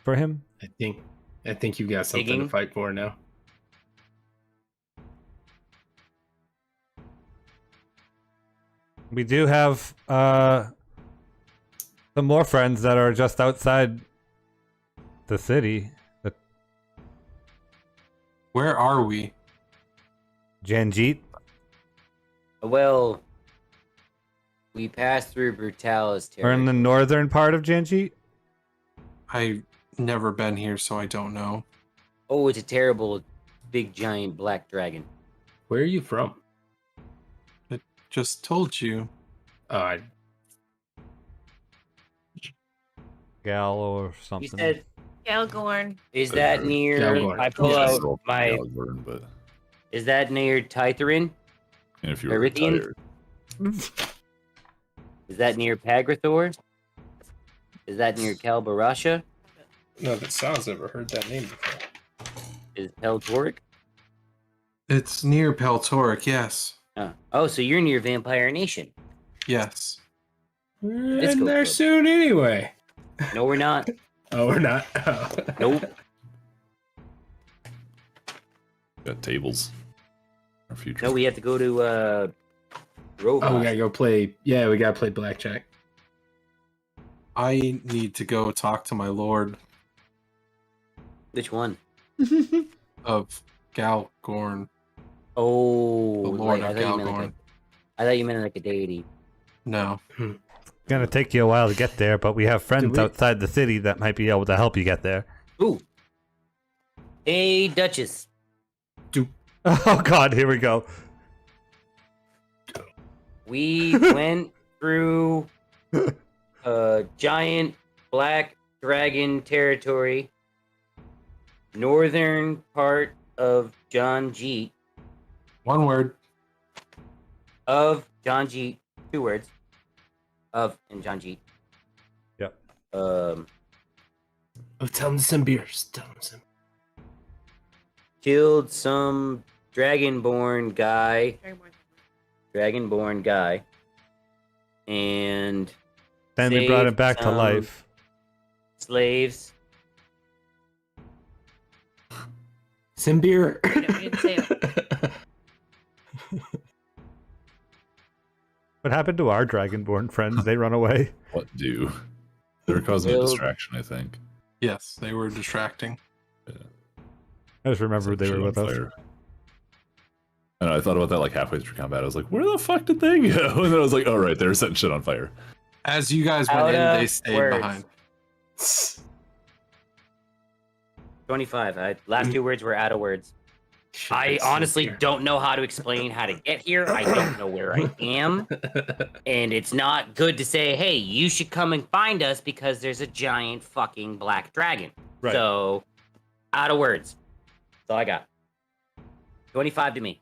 for him. I think you got something Digging? to fight for now. We do have some more friends that are just outside the city. The Where are we? Janjit. Well, we passed through Brutalis We're in territory. the northern part of Janjit. I've never been here, so I don't know. Oh, it's a terrible, big, giant black dragon. Where are you from? Just told you. I Gal or You something. said, Galgorn. is that near? Galgorn. I pull Yes. out my. Galgorn, but Is that near Tytherin? and if you were Erithian? retired, Is that near Pagrathor? Is that near Kalbarasha? no, that sounds never heard that name before. Is Peltoric? It's near Peltoric, yes. Oh, so you're near Vampire Nation. Yes. We're Let's in go, there Club. soon anyway. No, we're not. Oh, we're not. Oh. Nope. got tables. Our future. No, we have to go to Rovos. Oh, we gotta go play. Yeah, we gotta play blackjack. I need to go talk to my lord Which one? of Galgorn. Oh, The Lord I of thought you meant Galgorn. I thought you meant like a deity. No. It's gonna take you a while to get there, but we have friends we- outside the city that might be able to help you get there. Ooh. Hey, Duchess. Oh God, here we go. We went through giant black dragon territory, northern part of John Jeet, One word. of John Jeet, 2 words, of and John Jeet. Yep. Um, Oh, tell him some beers. Tell him some. killed some dragonborn guy, and Then they brought Saved him back to some life. slaves, Some beer. We didn't say it. What happened to our dragonborn friends? They run away. What do? They were causing a Well- distraction, I think. Yes, they were distracting. I just remembered they Set were shit with on us. fire. And I thought about that like halfway through combat. I was like, where the fuck did they go? And then I was like, oh, right, they were setting shit on fire. As you guys went Out in, of they stayed words. behind. 25. Last two words were out of words. I honestly don't know how to explain how to get here. I don't know where I am. And it's not good to say, hey, you should come and find us because there's a giant fucking black dragon. Right. So, out of words. That's all I got. 25 to me.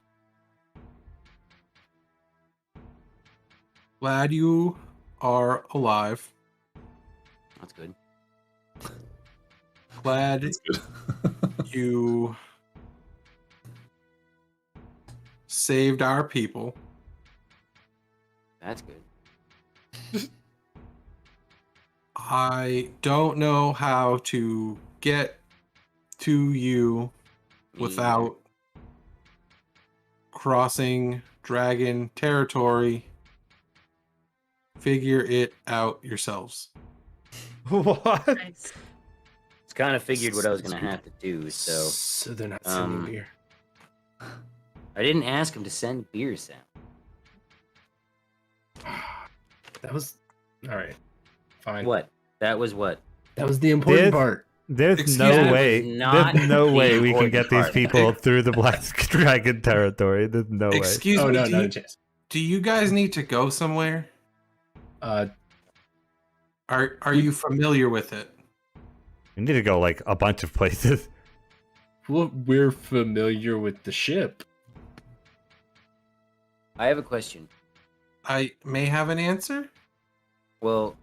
Glad you are alive. That's good. Glad That's good. you saved our people. That's good. I don't know how to get to you Me without crossing dragon territory. Figure it out yourselves. What? Nice. It's kind of figured what I was going to have to do, so So they're not sending Um, beer. I didn't ask him to send beer, Sam. That was all right. Fine. What? That was what? That was the important Did- part. There's Excuse no me? way. That was not There's no the way we can important get these part. people through the Black Dragon territory. There's no way. Excuse Oh me, no, do, not a you, chance. do you guys need to go somewhere? Are you familiar with it? We need to go like a bunch of places. Well, we're familiar with the ship. I have a question. I may have an answer. Well,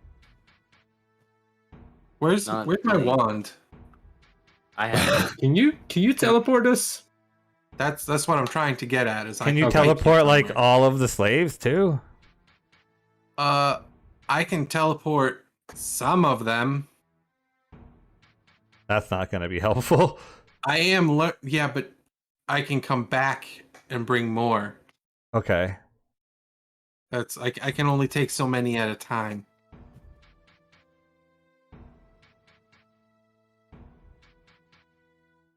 Where's Not my really. wand? I have. Can you teleport us? That's what I'm trying to get at. Is Can I you can teleport get like somewhere. all of the slaves too? I can teleport some of them. That's not going to be helpful. I am yeah, but I can come back and bring more. Okay. That's I can only take so many at a time.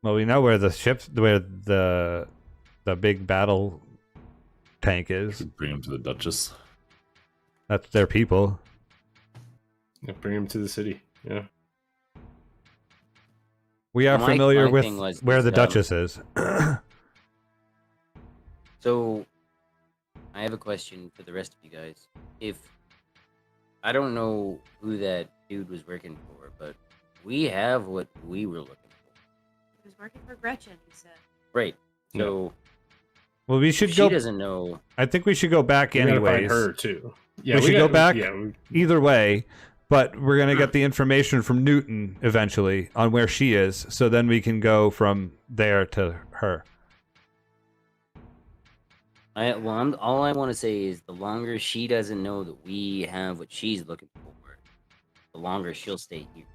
Well, we know where the big battle tank is. Bring him to the Duchess. That's their people. Yeah, bring him to the city. Yeah. We are My familiar with thing was where the this, Duchess is. So, I have a question for the rest of you guys. If I don't know who that dude was working for, but we have what we were looking for. He was working for Gretchen, he said. Right. So Well, we if should she go. doesn't know. I think we should go back We gotta find anyways. her too. Yeah, We should go back? Yeah, Either way, but we're gonna get the information from Newton eventually on where she is, so then we can go from there to her. All I want to say is the longer she doesn't know that we have what she's looking for, the longer she'll stay here.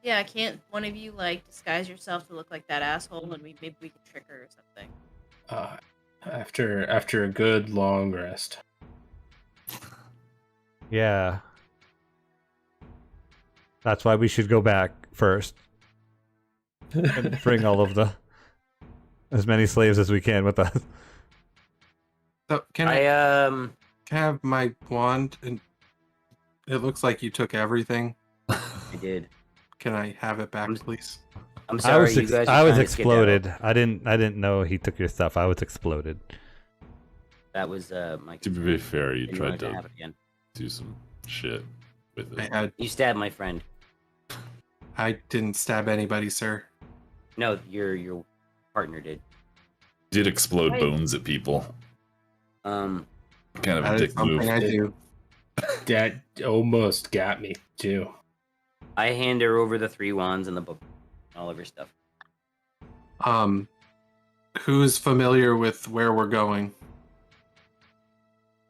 Yeah, can't one of you like disguise yourself to look like that asshole and maybe we can trick her or something? after a good long rest. Yeah. That's why we should go back first and bring all of as many slaves as we can with us. So can I can I have my wand? And it looks like you took everything. I did. Can I have it back, please? I'm I sorry, was you guys. I are was trying to skedaddle. exploded. I didn't know he took your stuff. I was exploded. That was my. To be fair, you Didn't tried want it to happen again. do some shit with it. You stabbed my friend. I didn't stab anybody, sir. No, your partner did. Did explode Right. bones at people. Um, Kind of a That is dick move. something I do. That almost got me too. I hand her over the 3 wands and the book, all of her stuff. Who's familiar with where we're going?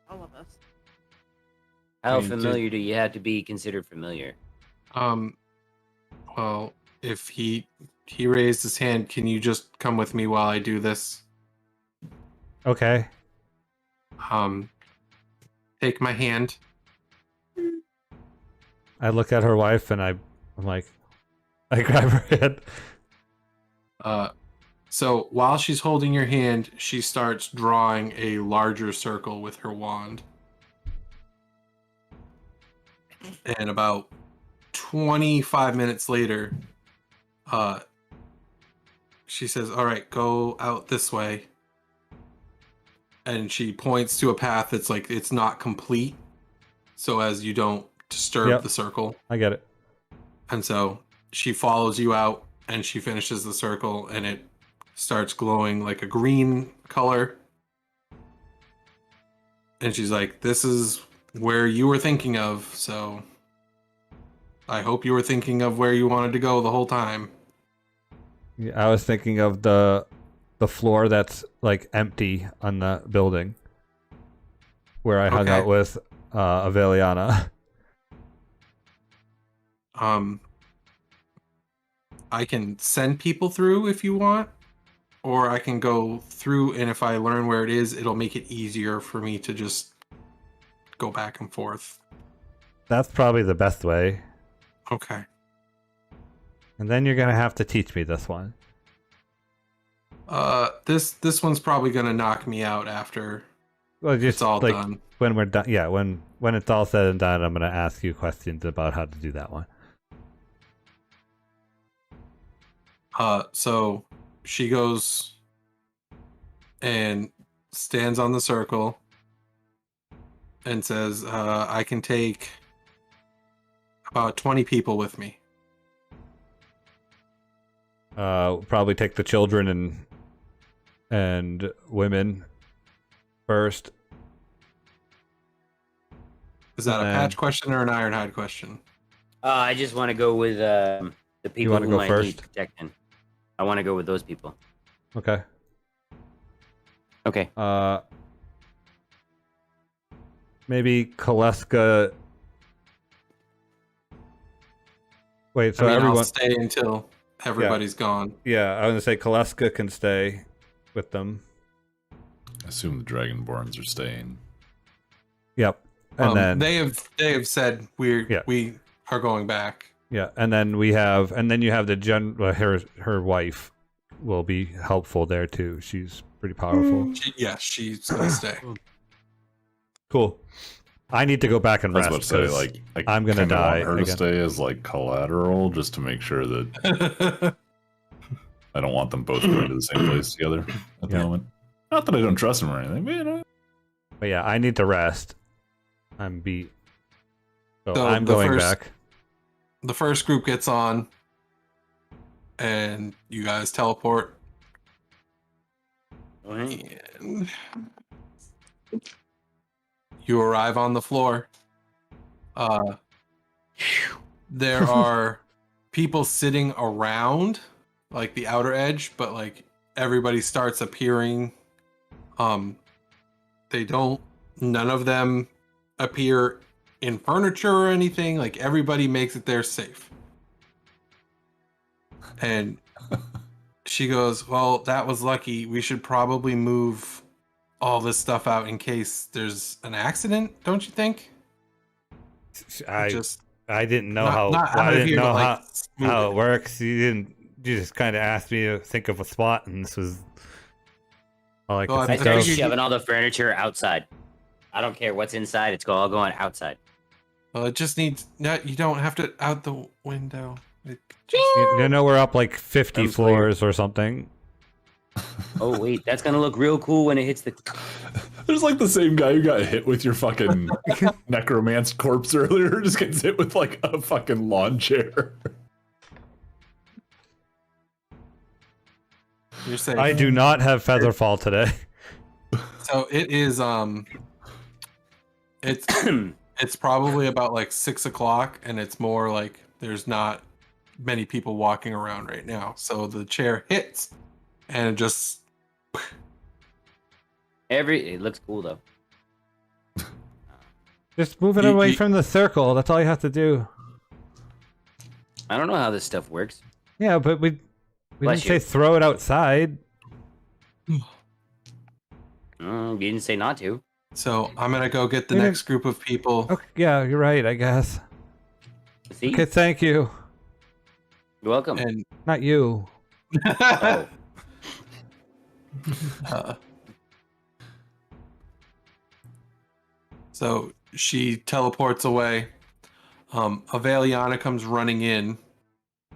All of us. How I mean, familiar do you have to be considered familiar? Well, if he he raised his hand. Can you just come with me while I do this? Okay. Take my hand. I look at her wife and I'm like, I grab her hand. So while she's holding your hand, she starts drawing a larger circle with her wand. And about 25 minutes later, she says, all right, go out this way. And she points to a path that's like, it's not complete. So as you don't disturb the circle. I get it. And so she follows you out and she finishes the circle and it starts glowing like a green color. And she's like, this is where you were thinking of. So I hope you were thinking of where you wanted to go the whole time. Yeah, I was thinking of the floor that's like empty on the building where I hung out with Aveliana. I can send people through if you want, or I can go through, and if I learn where it is, it'll make it easier for me to just go back and forth. That's probably the best way. Okay. And then you're gonna have to teach me this one. This one's probably gonna knock me out after it's all like, done. When we're done, yeah. When it's all said and done, I'm gonna ask you questions about how to do that one. So she goes and stands on the circle and says, I can take about 20 people with me. Probably take the children and women first. Is that a patch question or an Ironhide question? I just want to go with the people wanna who go might first? need protecting. I want to go with those people. Okay. Okay. Maybe Kaleska. Wait, so everyone. I'll stay until everybody's gone. Yeah, I was gonna say Kaleska can stay with them. I assume the Dragonborns are staying. Yep. And then they have said we are going back. yeah, and then you have the her wife will be helpful there too. She's pretty powerful. She's gonna stay. Cool. I need to go back and I was rest. about to say, like, I'm gonna kinda die want her to again. stay as like collateral, just to make sure that I don't want them both going to the same place together at the moment. Not that I don't trust them or anything, but you know. But yeah, I need to rest. I'm beat. So So I'm the going first- back. The first group gets on, and you guys teleport. And you arrive on the floor. There are people sitting around, like the outer edge, but like everybody starts appearing. None of them appear in furniture or anything. Like everybody makes it there safe. And she goes, well, that was lucky. We should probably move all this stuff out in case there's an accident, don't you think? I didn't know not how it works. You just kind of asked me to think of a spot, and this was all I could I think started of. shoving all the furniture outside. I don't care what's inside. It's all going outside. Well, it just needs. No, you don't have to out the window. You know, we're up like 50 Sounds floors or something. Oh wait, that's gonna look real cool when it hits the. There's like the same guy who got hit with your fucking necromanced corpse earlier, just gets hit with like a fucking lawn chair. You're saying I do not have Featherfall today. so. It is. It's probably about like 6 o'clock, and it's more like there's not many people walking around right now. So the chair hits, and it just. It looks cool though. Just move it away from the circle. That's all you have to do. I don't know how this stuff works. Yeah, but We Bless didn't you. say throw it outside. You didn't say not to. So I'm gonna go get the We next group of people. Okay, yeah, you're right, I guess. See? Okay, thank you. You're welcome. And Not you. Oh. So she teleports away. Aveliana comes running in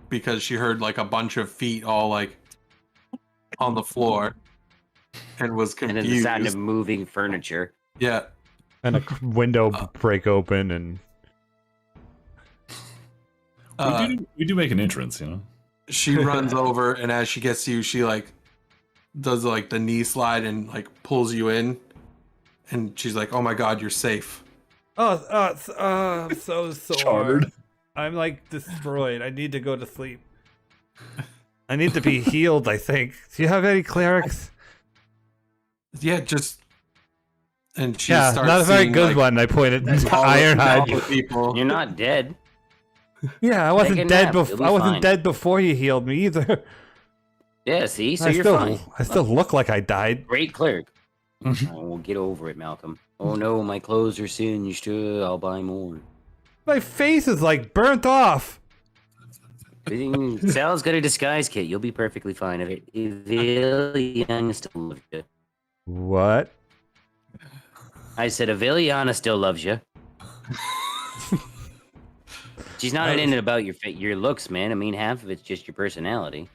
because she heard like a bunch of feet all like on the floor and was And confused. then the sound of moving furniture. Yeah. And a window break open and We do make an entrance, you know. She runs over, and as she gets to you, she like does like the knee slide and like pulls you in, and she's like, "Oh my God, you're safe." I'm so sore. Chartered. I'm like destroyed. I need to go to sleep. I need to be healed, I think. Do you have any clerics? Yeah, just and she Yeah, starts not a very seeing, good like, one. I pointed to all the- all the Ironhide. people. You're not dead. Yeah, I Take wasn't a dead nap, before. you'll be I wasn't fine. dead before you healed me either. Yeah, see? So I you're still, fine. I still look like I died. Great cleric. Oh, we'll get over it, Malcolm. Oh no, my clothes are singed. I'll buy more. My face is like burnt off. Sal's got a disguise kit. You'll be perfectly fine. Aveliana still loves you. What? I said Aveliana still loves you. She's not in it about your looks, man. I mean, half of it's just your personality.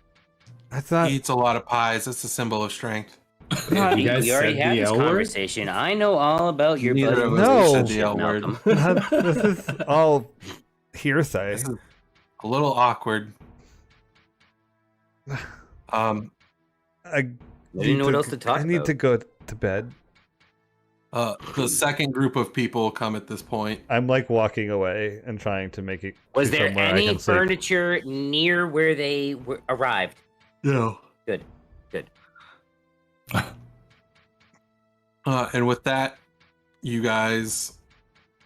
I thought. He eats a lot of pies. That's a symbol of strength. You We guys already said had the this L word? conversation. I know all about your Neither buddy. of us No. said the L word. Malcolm. This is all hearsay. This is a little awkward. I didn't know what else to talk I need about. to go to bed. The second group of people come at this point. I'm like walking away and trying to make it. Was to there somewhere I any can sleep. furniture near where they arrived? No. Good. And with that, you guys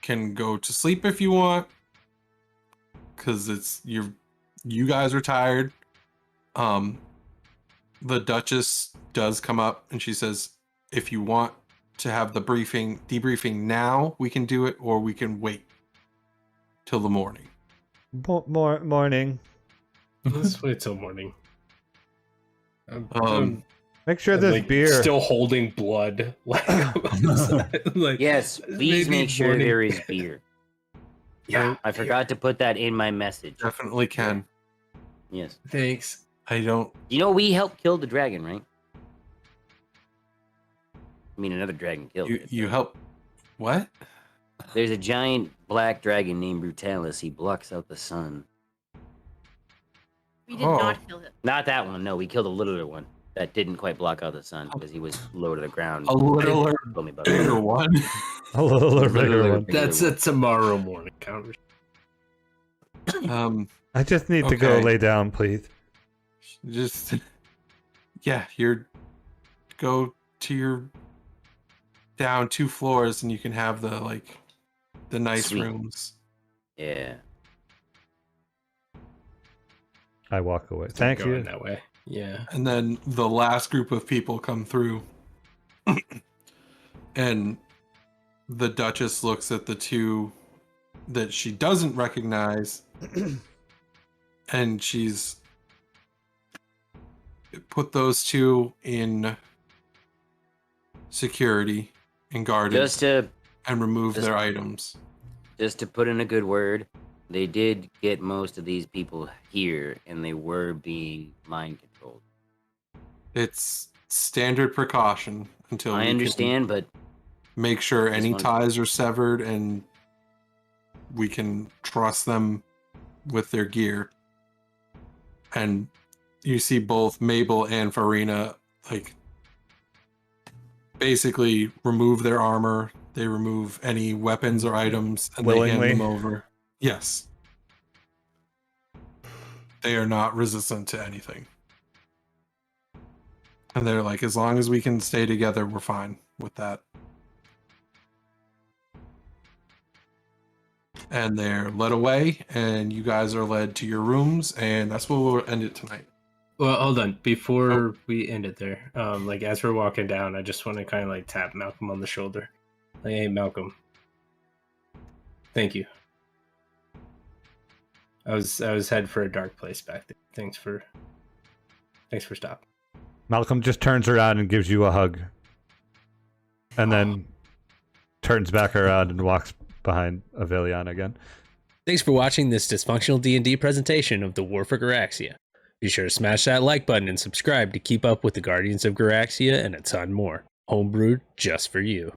can go to sleep if you want, because you guys are tired. The Duchess does come up and she says, if you want to have the debriefing now, we can do it, or we can wait till the morning. Morning. Let's wait till morning. I'm Make sure there's like, beer. still holding blood. Like Yes, please maybe make sure morning. there is beer. Yeah, I forgot to put that in my message. Definitely can. Yes. Thanks. I don't. You know we helped kill the dragon, right? I mean, another dragon killed it. You help. What? There's a giant black dragon named Brutalis. He blocks out the sun. We did Oh. not kill him. Not that one. No, we killed a littler one that didn't quite block out the sun because he was low to the ground. A littler, Told me about bigger that. one. A little bigger Literally one. bigger That's one. a tomorrow morning conversation. I just need to go Okay. lay down, please. Just yeah, go to your down 2 floors and you can have the nice Sweet. rooms. Yeah. I walk away. Start Thank going you. that way. Yeah. And then the last group of people come through. And the Duchess looks at the two that she doesn't recognize and she's put those two in security and guarded Just to and remove just- their items. put in a good word, they did get most of these people here, and they were being mind controlled. It's standard precaution until we I can understand, but make sure Just any wanted- ties are severed and we can trust them with their gear. And you see both Mabel and Farina basically remove their armor. They remove any weapons or items and they Willingly? hand them over. Yes. They are not resistant to anything. And they're like, as long as we can stay together, we're fine with that. And they're led away, and you guys are led to your rooms, and that's where we'll end it tonight. Well, hold on. Before we end it there, like as we're walking down, I just want to kind of like tap Malcolm on the shoulder. Like, hey, Malcolm. Thank you. I was headed for a dark place back there. Thanks for stopping. Malcolm just turns around and gives you a hug. And then turns back around and walks behind Avelion again. Thanks for watching this dysfunctional D&D presentation of the War for Garaxia. Be sure to smash that like button and subscribe to keep up with the Guardians of Garaxia and a ton more. Homebrewed just for you.